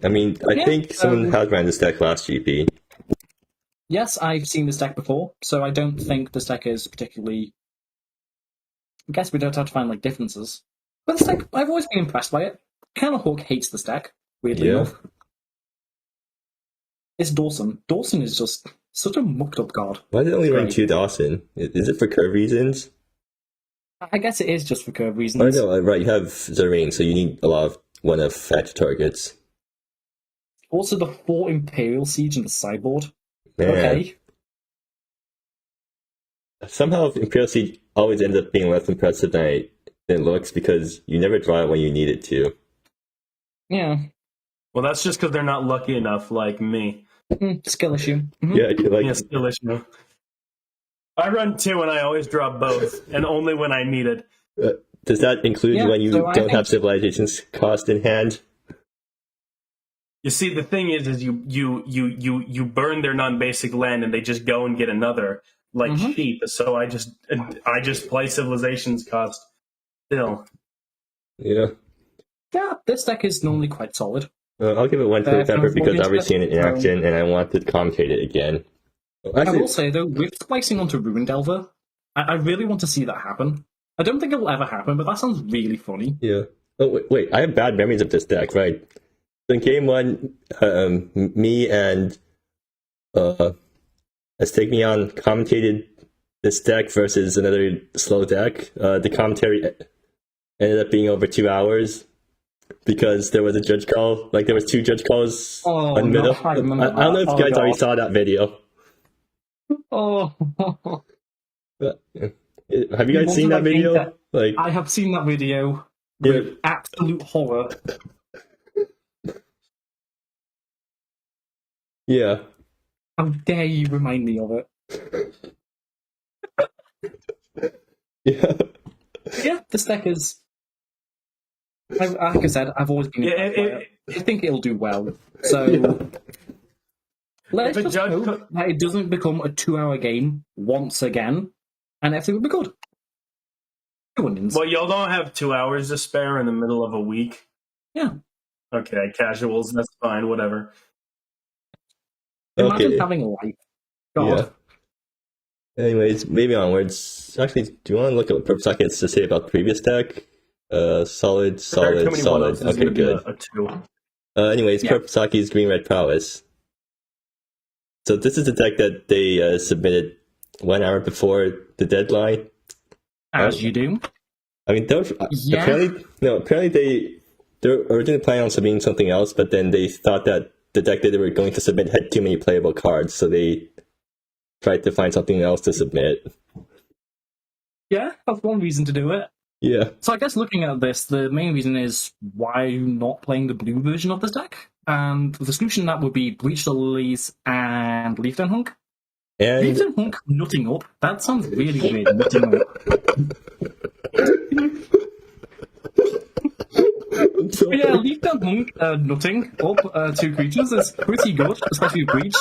I mean, I think someone has ran this deck last GP. Yes, I've seen this deck before, so I don't think this deck is particularly... I guess we don't have to find, differences. But this deck, I've always been impressed by it. Hawk hates this deck, weirdly enough. It's Dawson. Dawson is just such a mucked up card. Why did it only run 2 Dawson? Is it for curve reasons? I guess it is just for curve reasons. Oh, no, right, you have Zareen, so you need a lot of one of fetch targets. Also, the 4 Imperial Siege in the sideboard. Man. Okay. Somehow Imperial Siege always ends up being less impressive than it looks because you never draw it when you need it to. Yeah. Well, that's just because they're not lucky enough, like me. Skill issue. Yeah, like Yeah, skill issue. I run 2 and I always drop both, and only when I need it. does that include Yeah, when you so I don't think- have civilizations cost in hand? You see, the thing is you burn their non-basic land, and they just go and get another, like sheep. So I just play civilizations cost still. Yeah. Yeah, this deck is normally quite solid. I'll give it 1 to the temper from because I've already Morgan's seen it in deck, action and I want to commentate it again. I Actually, will say, though, with splicing onto Ruin Delver, I really want to see that happen. I don't think it will ever happen, but that sounds really funny. yeah. Oh, wait, I have bad memories of this deck, right? So in game 1, me and Astigmion commentated this deck versus another slow deck. The commentary ended up being over 2 hours because there was a judge call. Like, there was 2 judge calls Oh, on middle. no, I remember I don't know if that. you guys Oh, already God. saw that video. Oh, Have you guys seen that video? Like, I have seen that video. Yeah. With absolute horror. yeah. How dare you remind me of it? Yeah. Yeah, this deck is. Like I said, I've always been. Yeah, I think it'll do well. So let's If a just judge hope co- that it doesn't become a 2-hour game once again, and everything will be good. Wins. Well, y'all don't have 2 hours to spare in the middle of a week. Yeah. Okay, casuals. That's fine. Whatever. Imagine Okay. having a life. God. Yeah. Anyways, maybe onwards. Actually, do you want to look at what Purple Sockets to say about the previous deck? Solid, There are too many solid. one-offs. This is Okay, gonna be good. a 2. Anyways, Yeah. Purple Saki's Green Red Prowess. So this is the deck that they submitted 1 hour before the deadline. As you do. I mean, those, Yeah. apparently they were originally planning on submitting something else, but then they thought that the deck that they were going to submit had too many playable cards, so they tried to find something else to submit. Yeah, that's one reason to do it. Yeah. So I guess looking at this, the main reason is why are you not playing the blue version of this deck? And the solution to that would be Bleach the Lilies and Leaf Down Hunk. Leaf And Down Hunk nutting up? That sounds really weird, nutting up. But yeah, Leaf Down Hunk nutting up 2 creatures is pretty good, especially with Breach.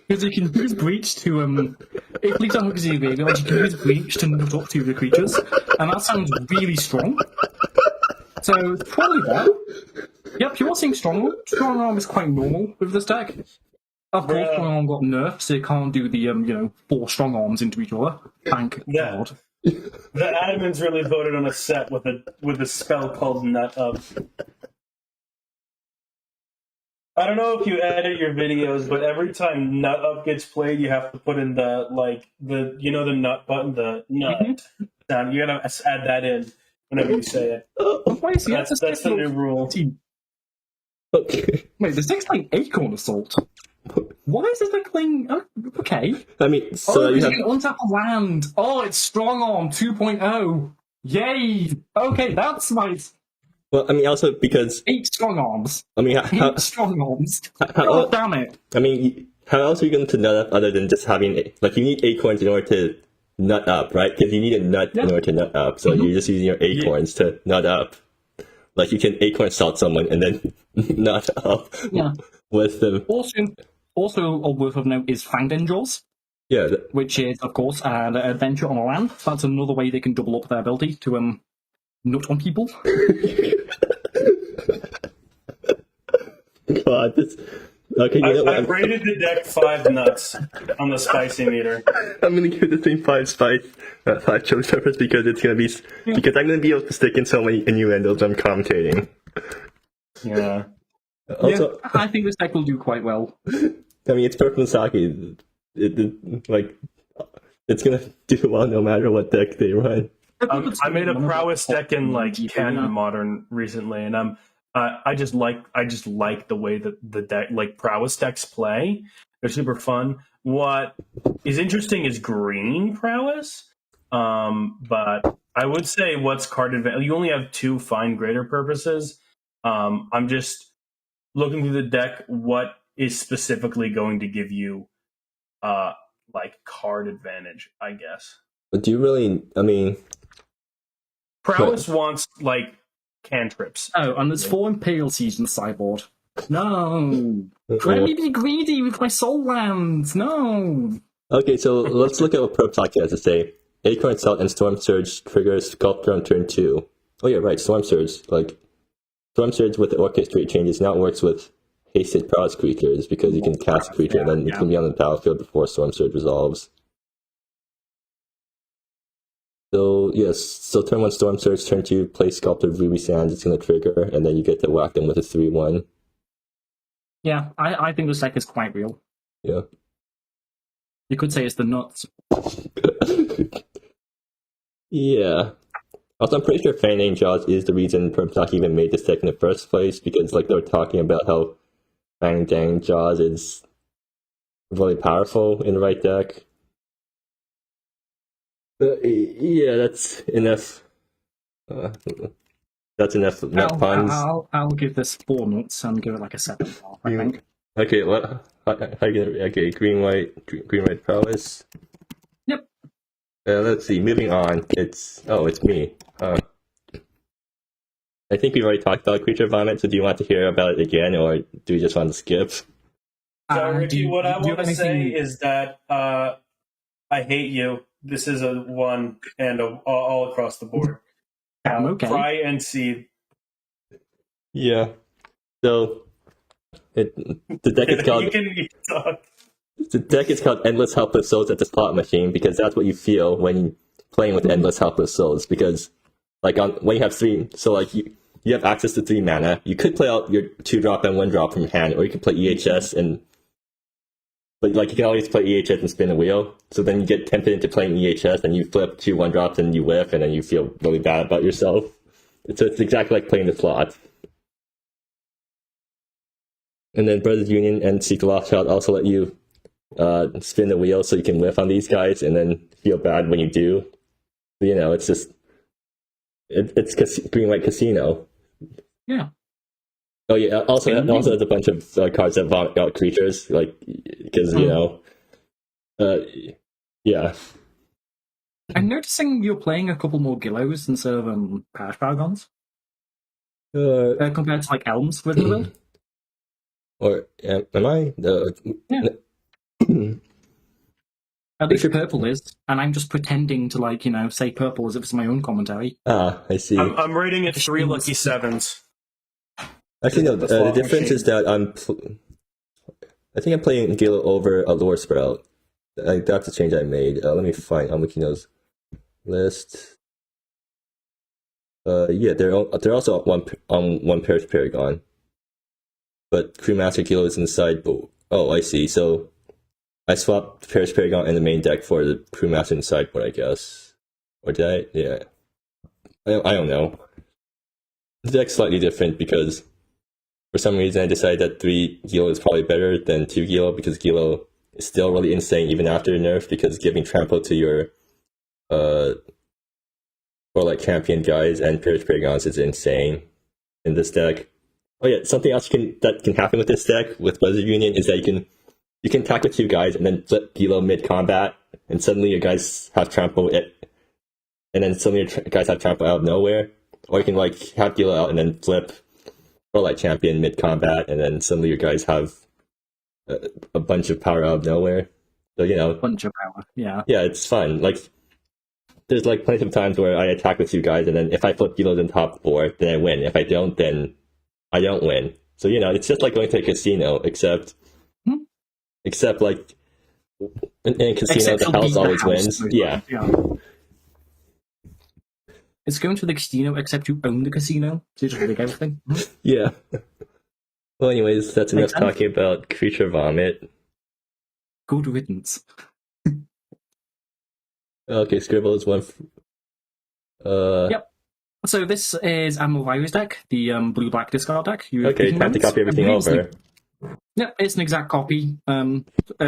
Because you can use Breach to, if Leaf Down Hunk is in your graveyard, you can use Breach to nut up 2 of the creatures. And that sounds really strong. So, probably that. Yep, you are seeing Strong Arm is quite normal with this deck. Of course, Yeah. Strong Arm got nerfed, so you can't do the, 4 Strong Arms into each other. Thank Yeah. God. The admins really voted on a set with a spell called Nut Up. I don't know if you edit your videos, but every time Nut Up gets played, you have to put in the nut button, the nut sound. You gotta add that in whenever you say it. Why is That's the new rule. okay. Wait, this deck's playing Acorn Assault. Why is this deck playing... Oh, okay. I mean, so you you have can untap a land. Oh, it's Strong Arm 2.0. Yay! Okay, that's nice. well, I mean, also because 8 Strong Arms. I mean, 8 Strong Arms. how, God damn it. I mean, how else are you going to nut up other than just having like you need acorns in order to nut up, right? Because you need a nut in order to nut up, so you're just using your acorns to nut up. Like you can acorn assault someone and then nut up Yeah. with them. Also, worth of note is Fanged Endjaws, Yeah, which is, of course, an adventure on a land. That's another way they can double up their ability to nut on people. God, this. Okay, you know what? I've rated the deck 5 nuts on the spicy meter. I'm gonna give this thing 5 spice, 5 chili peppers because it's gonna be because I'm gonna be able to stick in so many innuendos I'm commentating. Yeah. Also, Yeah, I think this deck will do quite well. I mean, it's purple sake. Like, it's gonna do well no matter what deck they run. I made a prowess deck in like canon modern recently, and I just like the way that the deck like prowess decks play. They're super fun. What is interesting is green prowess, but I would say what's card advantage. You only have 2 fine greater purposes. I'm just looking through the deck, what is specifically going to give you like card advantage, I guess. But do you really? I mean, Prowess wants like cantrips. Oh, and there's 4 Imperial Siege in the sideboard. No! Let me be greedy with my soul lands! No! Okay, so let's look at what Prototype has to say. Acorn Assault and Storm Surge triggers Sculptor on turn 2. Oh yeah, right, Storm Surge. Like, Storm Surge with the Orchestrate changes now works with hasted prowess creatures because you can cast a creature and then it can be on the battlefield before Storm Surge resolves. So, yes, so turn 1 Storm Surge, turn 2 play Sculptor of Ruby Sands, it's going to trigger, and then you get to whack them with a 3-1. Yeah, I think this deck is quite real. Yeah. You could say it's the nuts. Yeah. Also, I'm pretty sure Fan Name Jaws is the reason Prototype even made this deck in the first place, because like they were talking about how Fang Dang Jaws is really powerful in the right deck. Yeah, that's enough. That's enough puns. I'll give this 4 nuts and give it like a 7.5, I think. Okay, what? Okay, green white prowess. Yep. Let's see. Moving on. It's me. I think we've already talked about Creature Vomit. So do you want to hear about it again, or do we just want to skip? So Ricky, what I want to say is that I hate you. This is a 1 and all across the board. Okay. Try and see. Yeah. So the deck is called. The deck is called Endless Helpless Souls at the Slot Machine because that's what you feel when playing with Endless Helpless Souls. Because like when you have 3, so like you have access to 3 mana. You could play out your 2-drop and 1-drop from hand, or you could play EHS but like you can always play EHS and spin a wheel. So then you get tempted into playing EHS and you flip 2 1-drops and you whiff and then you feel really bad about yourself. So it's exactly like playing the slot. And then Brothers Union and Seek the Lost Child also let you spin the wheel so you can whiff on these guys and then feel bad when you do. You know, it's just it's green white casino. Yeah. Oh yeah. Also, there's a bunch of cards that vomit out creatures, like because you know, yeah. I'm noticing you're playing a couple more Gillos instead of Parish Paragons. Compared to like Elms within the world. Or am I? Yeah. At least purple is, and I'm just pretending to like say purple as if it's my own commentary. Ah, I see. I'm rating it 3 lucky 7s. Actually, no. The difference is that I think I'm playing Gila over a Lore Sprout. That's the change I made. Let me find elmikkino's list. Yeah, they're also on one Parish Paragon, but Crewmaster Gila is inside. Oh, I see. So I swapped Parish Paragon in the main deck for the Crewmaster in the sideboard, I guess. Or did I? Yeah. I don't know. The deck's slightly different because for some reason I decided that 3 Gilo is probably better than 2 Gilo because Gilo is still really insane even after the nerf because giving trample to your or like champion guys and Parish Paragons is insane in this deck. Oh yeah, something else that can happen with this deck with Blizzard Union is that you can attack with 2 guys and then flip Gilo mid combat and suddenly your guys have trample and then suddenly your guys have trample out of nowhere. Or you can like have Gilo out and then flip or like champion mid combat and then suddenly your guys have a bunch of power out of nowhere. So bunch of power. Yeah. Yeah, it's fun. Like there's like plenty of times where I attack with 2 guys and then if I flip Gilos in top 4, then I win. If I don't, then I don't win. So it's just like going to a casino, except like in a casino the house always wins. Yeah. It's going to the casino, except you own the casino, so you just take everything. Yeah. Well, anyways, that's enough talking about Creature Vomit. Good riddance. Okay, Scribble is one. Yep. So this is AdmiralIvy's deck, the blue-black discard deck. Okay, time to copy everything over. Yep, it's an exact copy.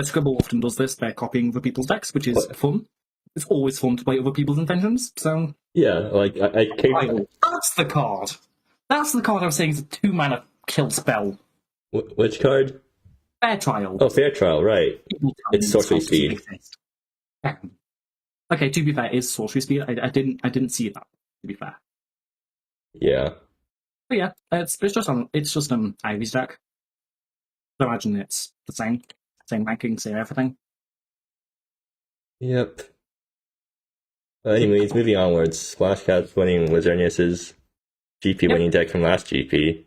Scribble often does this. They're copying other people's decks, which is fun. It's always fun to play other people's intentions, so... Yeah, like, That's the card! That's the card I was saying is a 2-mana kill spell. Which card? Fair Trial. Oh, Fair Trial, right. It's sorcery speed. Okay, to be fair, it's sorcery speed. I didn't see that, to be fair. Yeah. But yeah, it's just Ivy's deck. I imagine it's the same ranking, same everything. Yep. Anyways, moving onwards. Splashcat's winning Wizardness's GP winning deck from last GP.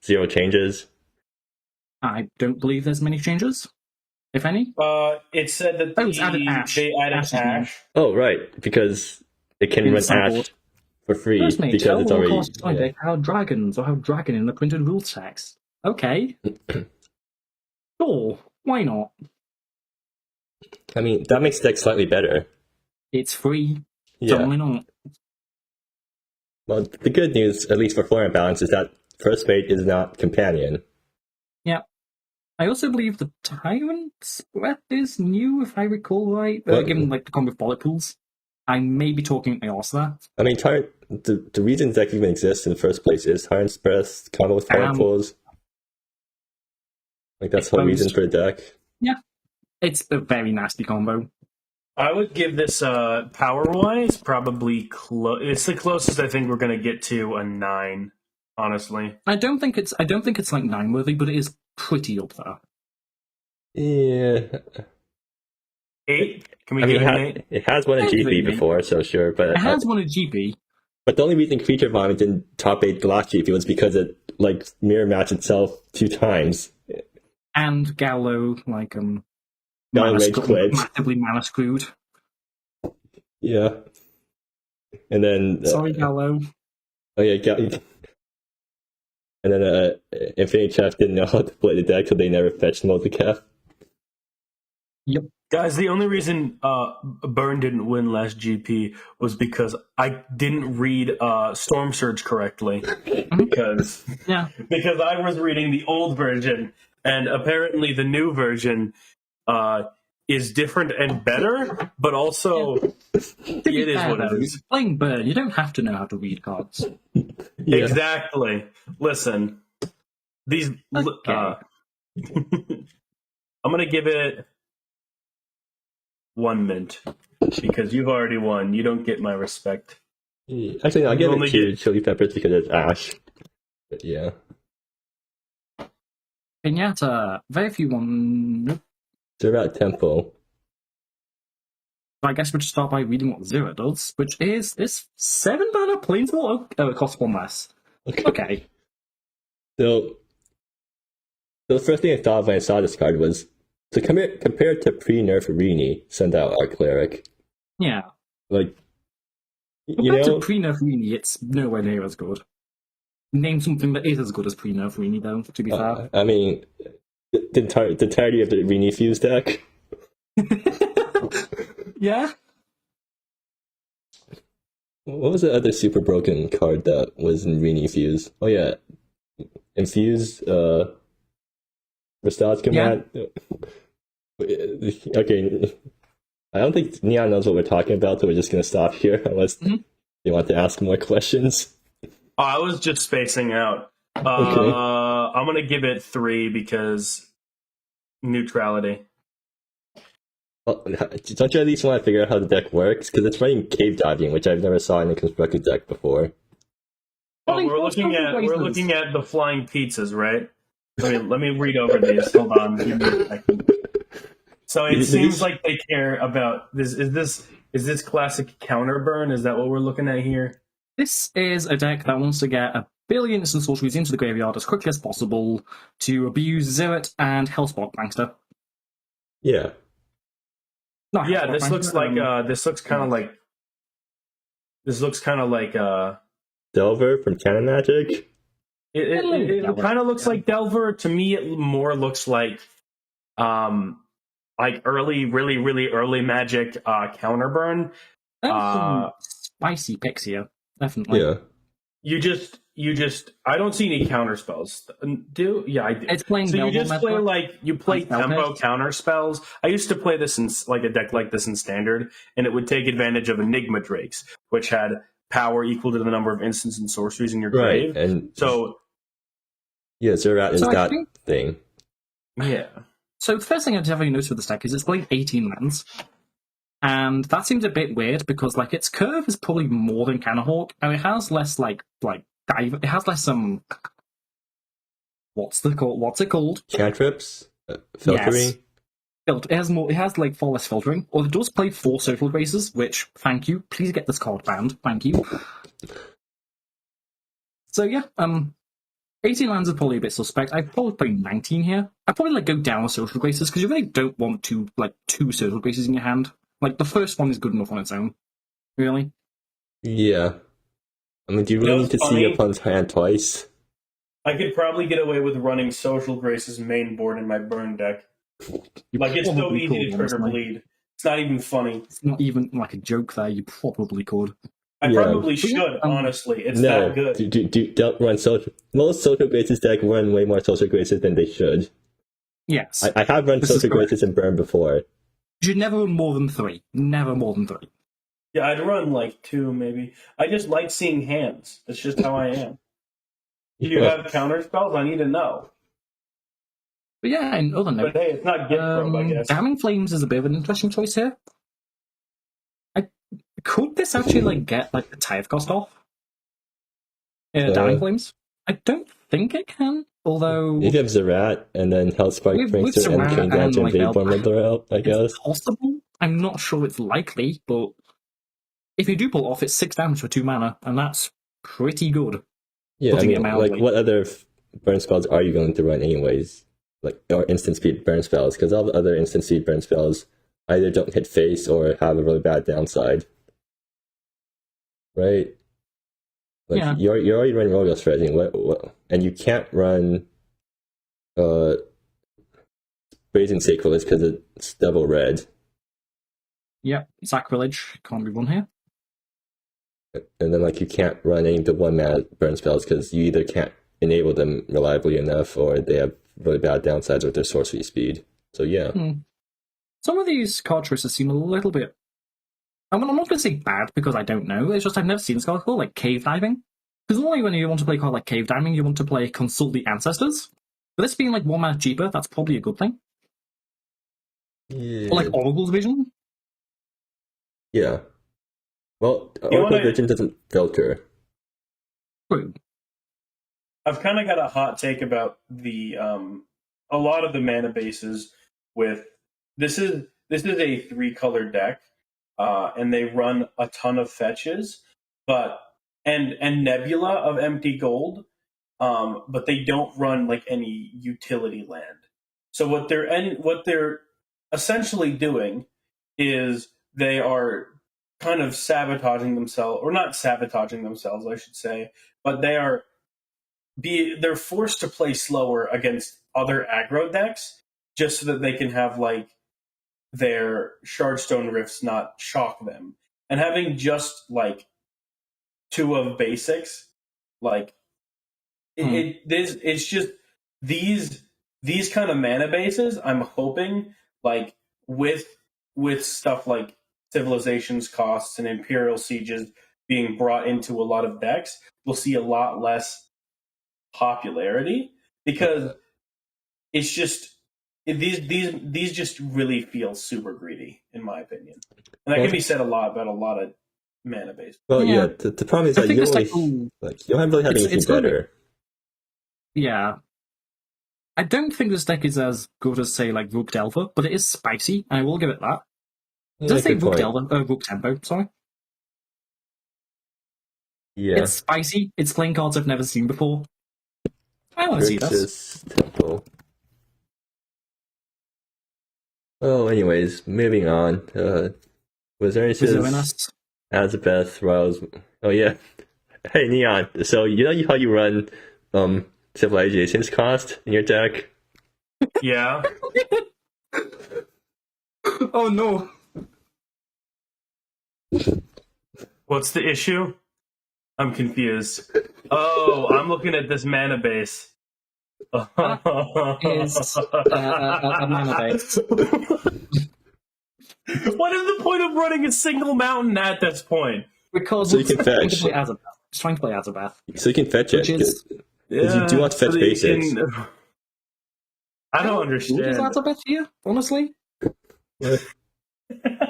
Zero changes. I don't believe there's many changes, if any. It said that it's added Ash. they added Ash. Oh, right, because it can run Ash for free because it's already. Deck how dragons or how dragon in the printed rules text. Okay. Sure, why not? I mean, that makes the deck slightly better. It's free. Yeah. So why not? Well, the good news, at least for Flora Balance, is that First Mate is not Companion. Yeah. I also believe the Tyrant's Breath is new, if I recall right. Given the combo of bullet pools. I may be talking chaos there. I mean, the reason deck even exists in the first place is Tyrant's Breath combo with bullet pools. That's the whole reason for the deck. Yeah. It's a very nasty combo. I would give this power-wise probably it's the closest I think we're going to get to a 9. Honestly, I don't think it's like 9 worthy, but it is pretty up there. Yeah. 8? Can we give it an 8? It has won a GP before, so sure, but it has won a GP. But the only reason Creature Vomit didn't top 8 last GP was because it mirror matched itself 2 times. And gaolo massively mana screwed. Yeah. And then sorry, gaolo. Oh yeah, and then Infinity Chef didn't know how to play the deck, so they never fetched multicap. Yep. Guys, the only reason Burn didn't win last GP was because I didn't read Storm Surge correctly. because I was reading the old version, and apparently the new version is different and better, but also it is what it is. Playing Burn, you don't have to know how to read cards. Yeah. Exactly. Listen, these. Okay. I'm gonna give it 1 mint because you've already won. You don't get my respect. Actually, no, I'll give it to Chili Peppers because it's Ash. But yeah. Pinata, very few one. Zero Tempo. I guess we'll just start by reading what Zero does, which is this 7-mana Planeswalker. Oh, it costs 1 less. Okay. So the first thing I thought when I saw this card was to compare to pre-nerf Villainy, send out our Cleric. Yeah. Compared to pre-nerf Villainy, it's nowhere near as good. Name something that is as good as pre-nerf Villainy, though, to be fair. I mean, the entirety of the Villainy Fuse deck. Yeah. What was the other super broken card that was in Villainy Fuse? Oh yeah, Infuse. Restart command. Yeah. Okay, I don't think Neon knows what we're talking about, so we're just gonna stop here unless you want to ask more questions. I was just spacing out. Okay. I'm gonna give it 3 because neutrality. Well, don't you at least want to figure out how the deck works? Because it's running Cave Diving, which I've never saw in a constructed deck before. We're looking at the flying pizzas, right? Let me read over these. Hold on. Give me a second. So it seems like they care about this. Is this classic counter burn? Is that what we're looking at here? This is a deck that wants to get a billion instant sorceries into the graveyard as quickly as possible to abuse Zerot and Hellspark Prankster. Yeah. This looks kind of like Delver from Canon Magic. It kind of looks like Delver. To me, it more looks like early, really, really early Magic counterburn. Spicy picks here, definitely. Yeah. You just. I don't see any counter spells. I do. It's playing. So you just play tempo counter spells. I used to play this in a deck like this in Standard, and it would take advantage of Enigma Drakes, which had power equal to the number of instants and sorceries in your grave. And so Yeah, Zerat is So I that think- thing. Yeah. So the first thing I'd ever noticed with this deck is it's playing 18 lands. And that seems a bit weird because like its curve is probably more than Canahawk, and it has less like dive. It has less what's it called? Cantrips? Filtering? It has more. It has like far less filtering. Or it does play 4 social races, which thank you. Please get this card banned. Thank you. So yeah, 18 lands is probably a bit suspect. I'd probably play 19 here. I'd probably go down with social graces because you really don't want two social graces in your hand. Like the first one is good enough on its own. Really? Yeah. I mean, do you really need to see your opponent's hand twice? I could probably get away with running Social Grace's main board in my burn deck. Like, it's so easy to trigger bleed. It's not even funny. It's not even like a joke there. You probably could. I probably should, honestly. It's that good. Don't run social. Most Social Graces deck run way more Social Graces than they should. Yes. I have run Social Graces in burn before. You should never run more than 3. Never more than 3. Yeah, I'd run like 2, maybe. I just like seeing hands. That's just how I am. Do you have counter spells? I need to know. But yeah, in other note, But hey, it's not Gift Probe, I guess. Damning Flames is a bit of an interesting choice here. Could this actually get the tithe cost off? Damning Flames? I don't think it can. Although you have Zerat and then Hellspark Prankster and King Dodge and Vadeborn Riddler out, I guess. It's possible. I'm not sure it's likely, but if you do pull it off, it's 6 damage for 2 mana, and that's pretty good. Yeah, I mean, like, what other burn spells are you going to run anyways? Like, or instant speed burn spells? Because all the other instant speed burn spells either don't hit face or have a really bad downside. Right? Like, yeah. You're already running Royal Shredding, and you can't run Brazen Sacrilege because it's double red. Yep, Sacrilege can't be run here. And then, you can't run any of the 1-mana burn spells because you either can't enable them reliably enough or they have really bad downsides with their sorcery speed. So, yeah. Some of these card choices seem a little bit... I'm not going to say bad because I don't know. It's just I've never seen this card called Cave Diving. Because normally when you want to play a card like Cave Diving, you want to play Consult the Ancestors. But this being 1 mana cheaper, that's probably a good thing. Yeah. Or Oracle's Vision. Yeah. Well, Oracle Vision doesn't filter. True. I've kind of got a hot take about the a lot of the mana bases with this is a 3-color deck, and they run a ton of fetches, but and Nebula of empty gold, but they don't run any utility land. So what they're essentially doing is they are kind of sabotaging themselves, or not sabotaging themselves, I should say, but they're forced to play slower against other aggro decks just so that they can have their Shardstone Rifts not shock them. And having just 2 of basics, it's just these kind of mana bases. I'm hoping with stuff like Civilization's Costs and Imperial Sieges being brought into a lot of decks, we'll see a lot less popularity because it's just these just really feel super greedy, in my opinion, and that can be said a lot about a lot of mana base. Well, yeah. The problem is that you don't really have anything better. Yeah, I don't think this deck is as good as say Rook Delver, but it is spicy, and I will give it that. Does it say Rook Delver? Rook Tempo, sorry. Yeah. It's spicy. It's playing cards I've never seen before. I want to see this. Grixis Tempo. Oh, anyways, moving on. Wizardess, Azabeth, Royals. Oh yeah. Hey Neon. So you know how you run Civilization's Cost in your deck? Yeah. Oh no. What's the issue? I'm confused. Oh, I'm looking at this mana base. Is a mana base. What is the point of running a single mountain at this point? Because so you can fetch. Just trying to play Azabeth. So you can fetch it. Which is Because you do want to fetch so that you basics. can- I don't Does understand. that a bit here, honestly? Yeah.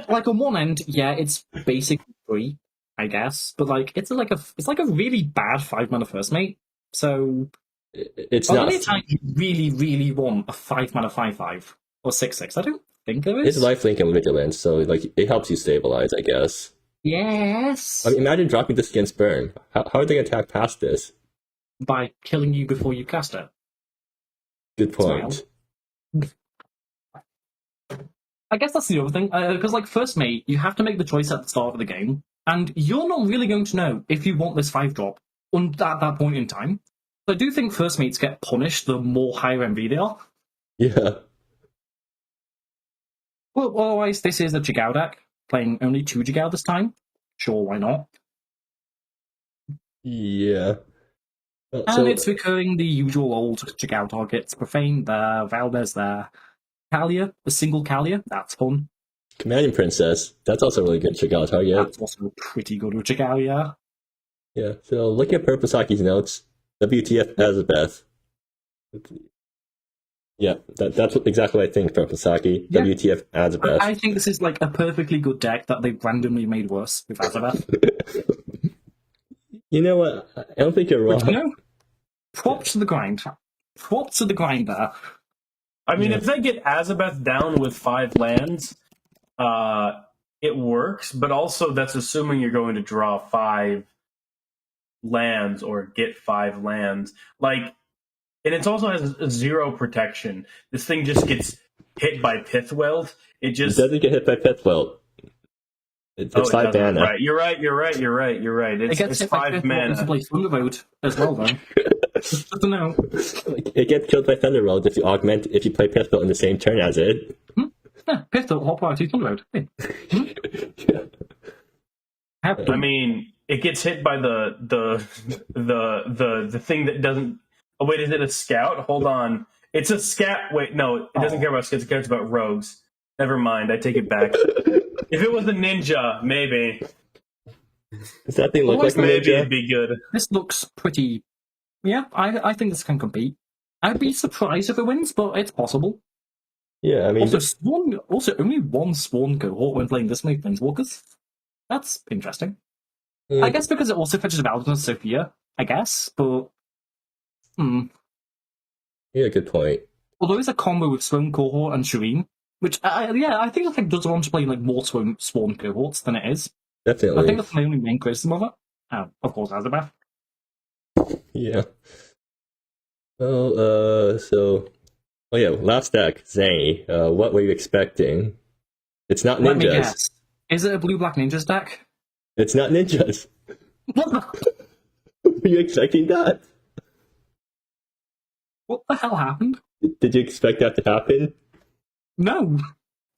Like on one end, yeah, it's basically free, I guess, but like it's like a really bad 5-mana first mate. So It's are there not. any times you really, really want a 5-mana 5/5 or 6/6? I don't think there is. It's lifelink and vigilance, so like it helps you stabilize, I guess. Yes. I mean, imagine dropping this against burn. How are they gonna attack past this? By killing you before you cast it. Good point. I guess that's the other thing, because like first mate, you have to make the choice at the start of the game, and you're not really going to know if you want this 5-drop at that point in time. So I do think first mates get punished the more higher MV they are. Yeah. Well, otherwise, this is a Jigao deck, playing only 2 Jigao this time. Sure, why not? Yeah. And it's recurring the usual old Jigao targets. Profane there, Valdez there. Kalia, a single Kalia, that's fun. Commanding Princess, that's also a really good checkout target. That's also pretty good with Jigao, yeah. Yeah, so looking at Purposaki's notes, WTF Azabeth. Yeah, that's exactly what I think, Purposaki. Yeah. WTF Azabeth. I think this is like a perfectly good deck that they randomly made worse with Azabeth. You know what? I don't think you're wrong. But, props to the grind. Props to the grind there. I mean, if they get Azabeth down with 5 lands, it works, but also that's assuming you're going to draw 5 lands or get 5 lands. And it also has a 0 protection. This thing just gets hit by Pithweld. It doesn't get hit by Pithweld. It's 5 mana. Right. You're right. It's 5 mana. To play Thunderbolt as well, though. Just to know. It gets killed by Thunderbolt if you play Pithweld in the same turn as it. Yeah, Pistol, hot priority Thunderbolt. Hey. Yeah. I mean, it gets hit by the thing that doesn't. Oh wait, is it a scout? Hold on, it's a scout. Wait, no, it doesn't care about scouts. It cares about rogues. Never mind, I take it back. If it was a ninja, maybe. Does that thing look like a Maybe ninja? it'd be good. This looks pretty. Yeah, I think this can compete. I'd be surprised if it wins, but it's possible. Yeah, I mean, Also, only one Spawn cohort when playing this many Planeswalkers. That's interesting. I guess because it also fetches Valdez and Sophia, I guess, but. Yeah, good point. Although it's a combo with Spawn cohort and Shireen, which, I think does want to play like more Spawn cohorts than it is. Definitely. I think that's my only main criticism of it. Of course, Azabeth. Yeah. Well, oh yeah, last deck, Zany. What were you expecting? It's not ninjas. Let me guess. Is it a blue-black ninjas deck? It's not ninjas. What the? Were you expecting that? What the hell happened? Did you expect that to happen? No.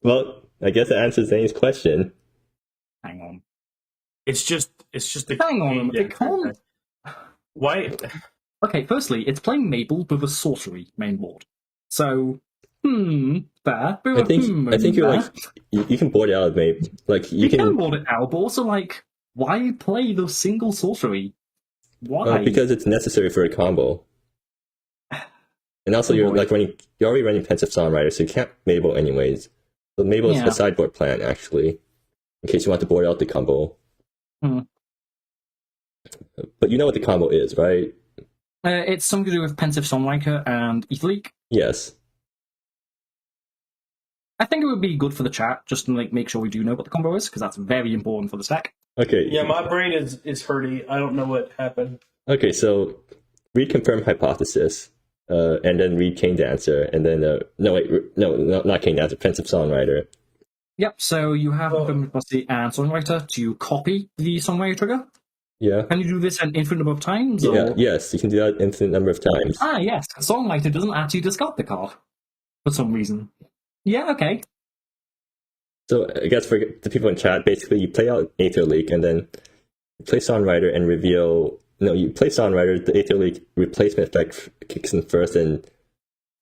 Well, I guess that answers Zane's question. Hang on. It's just a. Hang on. It can't. Why? Okay, firstly, it's playing Maple with a sorcery main board. So, fair. I think you're like you can board it out, maybe. Like you can board it out, but also like, why play the single sorcery? Why? Because it's necessary for a combo. And also, you're already running Pensive Songwriter, so you can't Mabel anyways. So Mabel is a sideboard plan, actually, in case you want to board out the combo. But you know what the combo is, right? It's something to do with Pensive Songwriter and Aetherleak. Yes. I think it would be good for the chat, just to make sure we do know what the combo is, because that's very important for the stack. Okay. Yeah, my brain is hurty. I don't know what happened. Okay, so read Confirm Hypothesis. And then read King Dancer, and then not King Dancer, Pensive Songwriter. Yep. So you have Hypothesis and Songwriter to copy the Songwriter trigger. Yeah. Can you do this an infinite number of times? Yeah. Yes, you can do that an infinite number of times. Ah, yes. Songwriter doesn't actually discard the card for some reason. Yeah. Okay. So I guess for the people in chat, basically you play out Aetherleak, and then you play Songwriter and reveal. No, you play Songwriter, the Aetherleak replacement effect kicks in first, and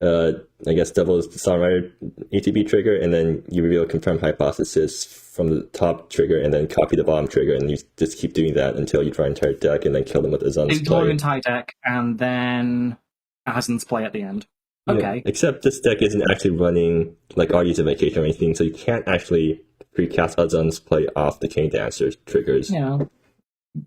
I guess doubles the Songwriter ATB trigger, and then you reveal a confirmed hypothesis from the top trigger, and then copy the bottom trigger, and you just keep doing that until you draw an entire deck, and then kill them with Azan's Draw an play. entire deck, and then Azan's play at the end. Okay. Yeah, except this deck isn't actually running like Artie's Invocation or anything, so you can't actually precast Azan's play off the Cane Dancer triggers. Yeah.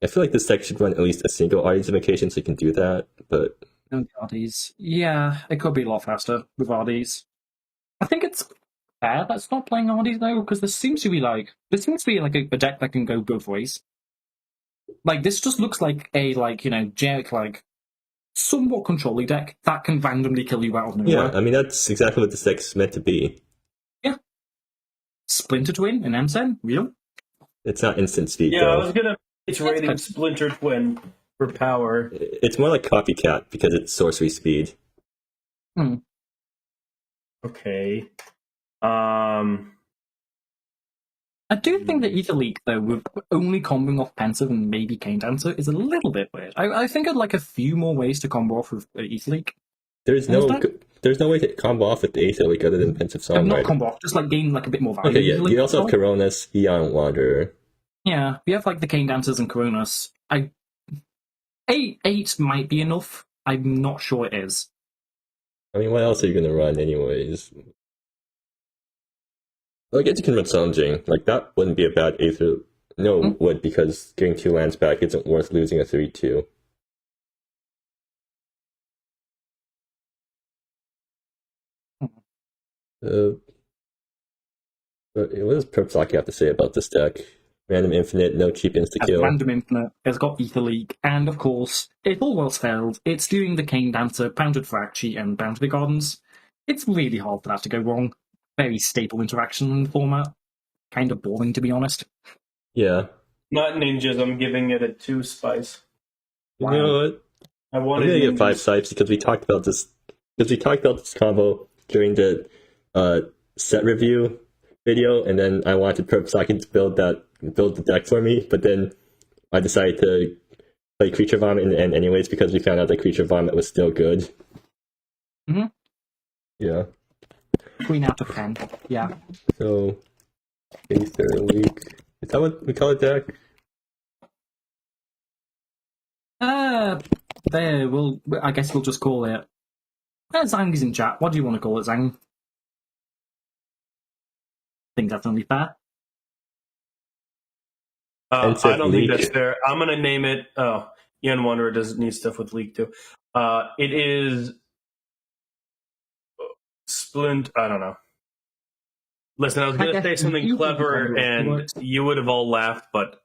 I feel like this deck should run at least a single Artie's Invocation so you can do that, but... No RDs. Yeah, it could be a lot faster with RDs. I think it's fair that it's not playing RDs though, because this seems to be like a deck that can go both ways. Like this just looks like a generic somewhat controlling deck that can randomly kill you out of nowhere. Yeah, I mean that's exactly what this deck's meant to be. Yeah. Splinter Twin and M10, real? It's not instant speed. Yeah, though. I was gonna. It's rating Splinter Twin for power. It's more like Copycat because it's sorcery speed. Okay. I do think that Ether Leak, though, with only comboing off Pensive and maybe Cane Dancer, is a little bit weird. I think I'd like a few more ways to combo off with Ether Leak. There's no way to combo off with the Aether Leak other than Pensive Songwriter. Not combo off, just gain a bit more value. Okay, yeah. You also have Coronas, Eon Wanderer. Yeah, we have the Cane Dancers and Coronas. Eight might be enough. I'm not sure it is. I mean, what else are you gonna run anyways? Well, I guess you can run Summoning. That wouldn't be a bad Aether. No, it would, because getting 2 lands back isn't worth losing a 3/2. But what does Perpsaki have to say about this deck? Random Infinite, no cheap insta-kill. Random Infinite, it's got Ether Leak, and of course, if all else failed, it's doing the Cane Dancer, Pounded Fracture, and Bound to the Gardens. It's really hard for that to go wrong. Very stable interaction in the format. Kind of boring, to be honest. Yeah. Not ninjas. I'm giving it a 2 spice. Wow. You know what? I'm gonna get 5 sipes because we talked about this. Because we talked about this combo during the set review video, and then I wanted Perpsaki to build the deck for me, but then I decided to play Creature Vomit in the end anyways because we found out that Creature Vomit was still good. Mm-hmm. Yeah. 3 out of 10. Yeah. So, Aether Leak. Is that what we call it, deck? I guess we'll just call it. Zhang is in chat. What do you want to call it, Zhang? I think that's only fair. I don't think that's fair. I'm gonna name it. Oh, Ian Wanderer doesn't need stuff with leak too. It is Splint. I don't know. Listen, I was gonna say something clever, and you would have all laughed, but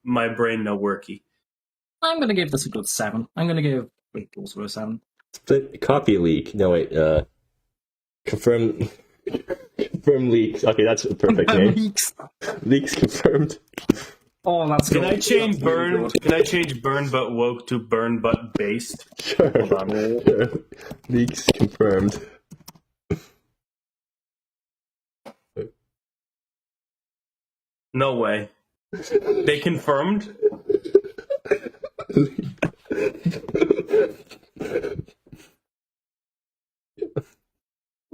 my brain no worky. I'm gonna give this a good 7. I'm gonna give it also a 7. Split copy leak. No wait. Confirm leaks. Okay, that's a perfect name. Leaks confirmed. Oh, that's good. Can I change burn? Can I change burn but woke to burn but based? Sure. Hold on. Sure. Leaks confirmed. No way. They confirmed?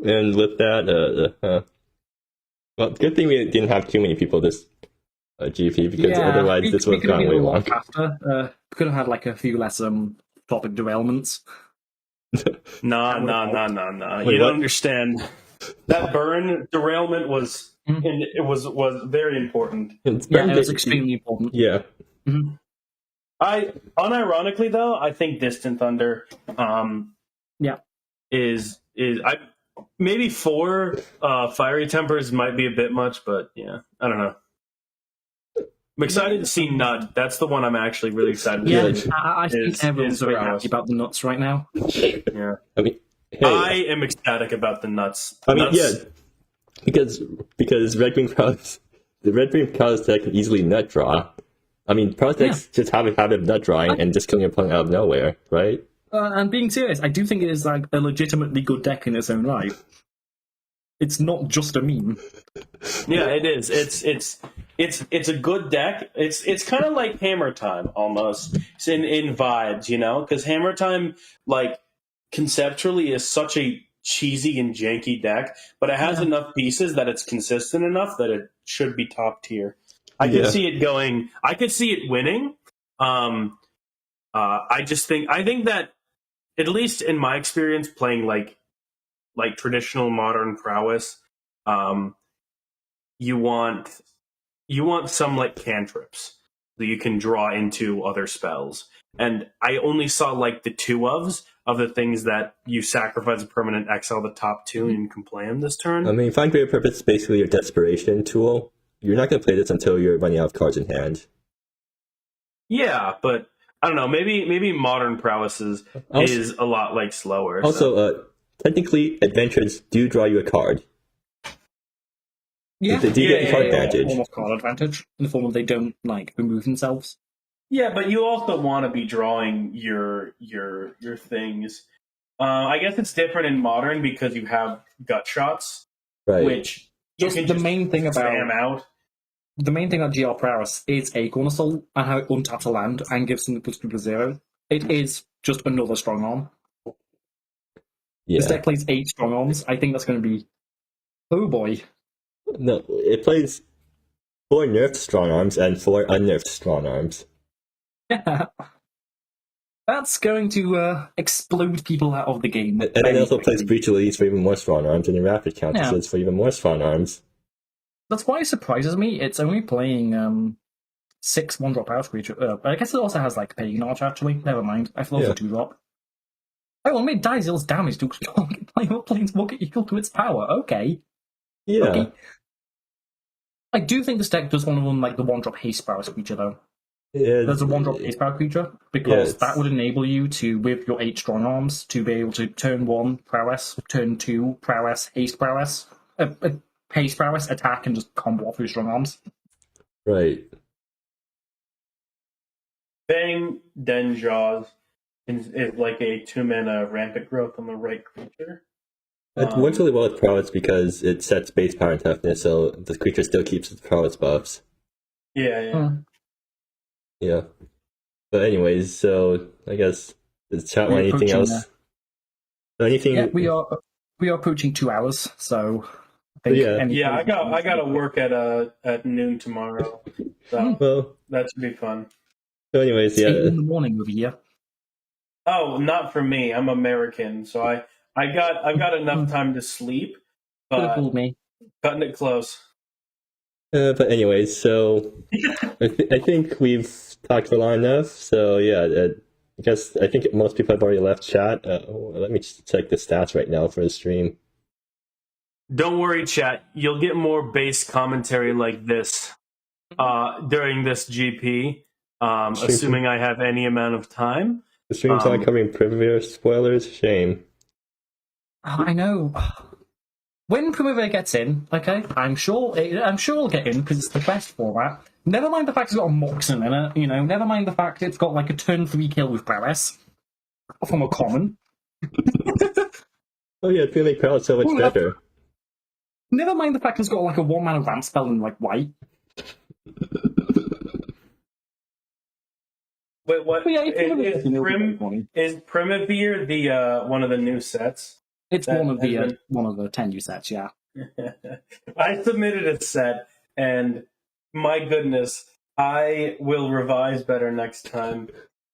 And with that, well, good thing we didn't have too many people this GP because otherwise this would have gone way long. We could have had a few less topic derailments. Nah. You don't understand. That burn derailment was it was very important. It was extremely important. Yeah. Mm-hmm. I unironically though, I think Distant Thunder is maybe 4 Fiery Tempers might be a bit much, but yeah, I don't know. I'm excited to see Nut. That's the one I'm actually really excited to see. I think everyone's very happy about the nuts right now. Yeah. I mean, hey, I am ecstatic about the nuts. Because the Red Green Prowess deck can easily nut draw. I mean, Prowess decks just have a habit of nut drawing and just killing your opponent out of nowhere, right? And being serious, I do think it is a legitimately good deck in its own right. It's not just a meme. Yeah, it is. It's a good deck. It's kind of like Hammer Time almost. It's in vibes, because Hammer Time conceptually is such a cheesy and janky deck, but it has enough pieces that it's consistent enough that it should be top tier. I could see it going. I could see it winning. I think that, at least in my experience playing like traditional modern prowess, you want some like cantrips that you can draw into other spells. And I only saw like the 2 ofs of the things that you sacrifice a permanent, exile the top 2, and you can play them this turn. I mean, Find Greater Purpose is basically your desperation tool. You're not going to play this until you're running out of cards in hand. Yeah, but I don't know. Maybe modern prowess is a lot like slower. Also, technically, adventures do draw you a card. Yeah, they do get card advantage. Almost card advantage in the form of they don't like remove themselves. Yeah, but you also want to be drawing your things. I guess it's different in modern because you have gut shots, right? Which you can the main thing about spam out. The main thing about GR Prowess is Acorn Assault and how it untaps a land and gives them the +2/+0. It is just another strong arm. Yeah. This deck plays 8 strong arms. I think that's going to be... Oh boy. No, it plays 4 nerfed strong arms and 4 unnerfed strong arms. Yeah. That's going to explode people out of the game. And it also plays Breach Elite for even more strong arms and Rapid Countesses for even more strong arms. That's why it surprises me. It's only playing 6 1-drop house creature. But I guess it also has like Pagan Arch actually. Never mind. I thought it was a 2-drop. Oh, well, it made Dizil's damage to playing Planeswalker equal to its power. Okay. Yeah. Okay. I do think this deck does want to run like the 1-drop haste prowess creature though. There's a 1-drop haste power creature because that would enable you to, with your 8 strong arms, to be able to turn 1 prowess, turn 2 prowess, haste prowess, haste prowess, attack, and just combo off your strong arms. Right. Fang Denjaws is like a 2-mana rampant growth on the right creature. It works really well with prowess because it sets base power and toughness, so the creature still keeps its prowess buffs. Yeah. Yeah. But anyways, so I guess does chat want anything else? Anything? Yeah, we are approaching 2 hours, so I think I got to work at noon tomorrow, so well, that should be fun. So anyways, 8 in the morning over here. Oh, not for me. I'm American, so I've got enough time to sleep, but me. Cutting it close. But anyways, so I think we've talked for long enough. So yeah, I think most people have already left chat. Let me just check the stats right now for the stream. Don't worry, chat. You'll get more base commentary like this during this GP, assuming I have any amount of time. The stream's not covering Primavera spoilers. Shame. I know. When Primavera gets in, okay, I'm sure it'll get in because it's the best format. Never mind the fact it's got a Moxen in it, you know. Never mind the fact it's got like a turn 3 kill with prowess from a common. Oh yeah, it's gonna make prowess so much better. Never mind the fact it's got like a 1-mana ramp spell in like white. Wait, what? Yeah, is Primavera the one of the new sets? It's one of the 10 new sets, yeah. I submitted a set, and my goodness, I will revise better next time.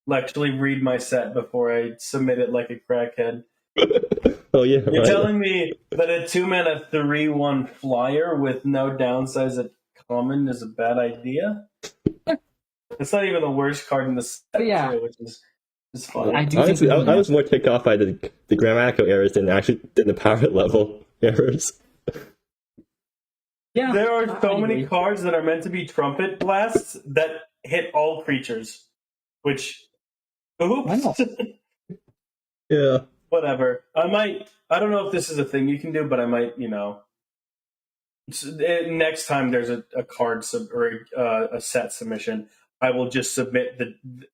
I'll actually read my set before I submit it like a crackhead. Oh yeah, You're telling me that a 2-mana 3/1 flyer with no downsides at common is a bad idea? It's not even the worst card in the set, too, which is fun. Honestly, I was more ticked off by the grammatical errors than the power level errors. Yeah, there are so many cards that are meant to be trumpet blasts that hit all creatures. Which, oops. Yeah. Whatever. I don't know if this is a thing you can do, but I might, next time there's a card or a set submission, I will just submit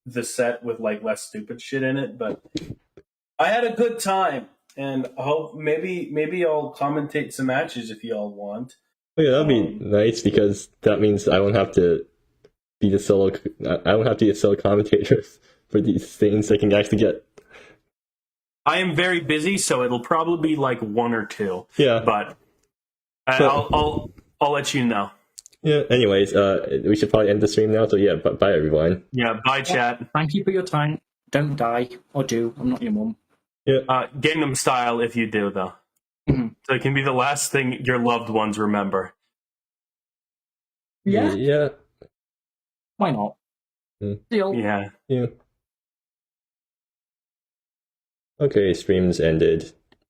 the set with like less stupid shit in it. But I had a good time, and I hope maybe I'll commentate some matches if y'all want. Oh, yeah, that'd be nice because that means I won't have to be a solo commentator for these things. I can actually get. I am very busy, so it'll probably be like 1 or 2. Yeah. But So- I'll let you know. Yeah. Anyways, we should probably end the stream now. So yeah, bye everyone. Yeah, bye, chat. Thank you for your time. Don't die. Or do. I'm not your mum. Yeah. Gangnam Style if you do, though. Mhm. So it can be the last thing your loved ones remember. Yeah. Yeah. Why not? Deal. Yeah. Yeah. Okay, stream's ended.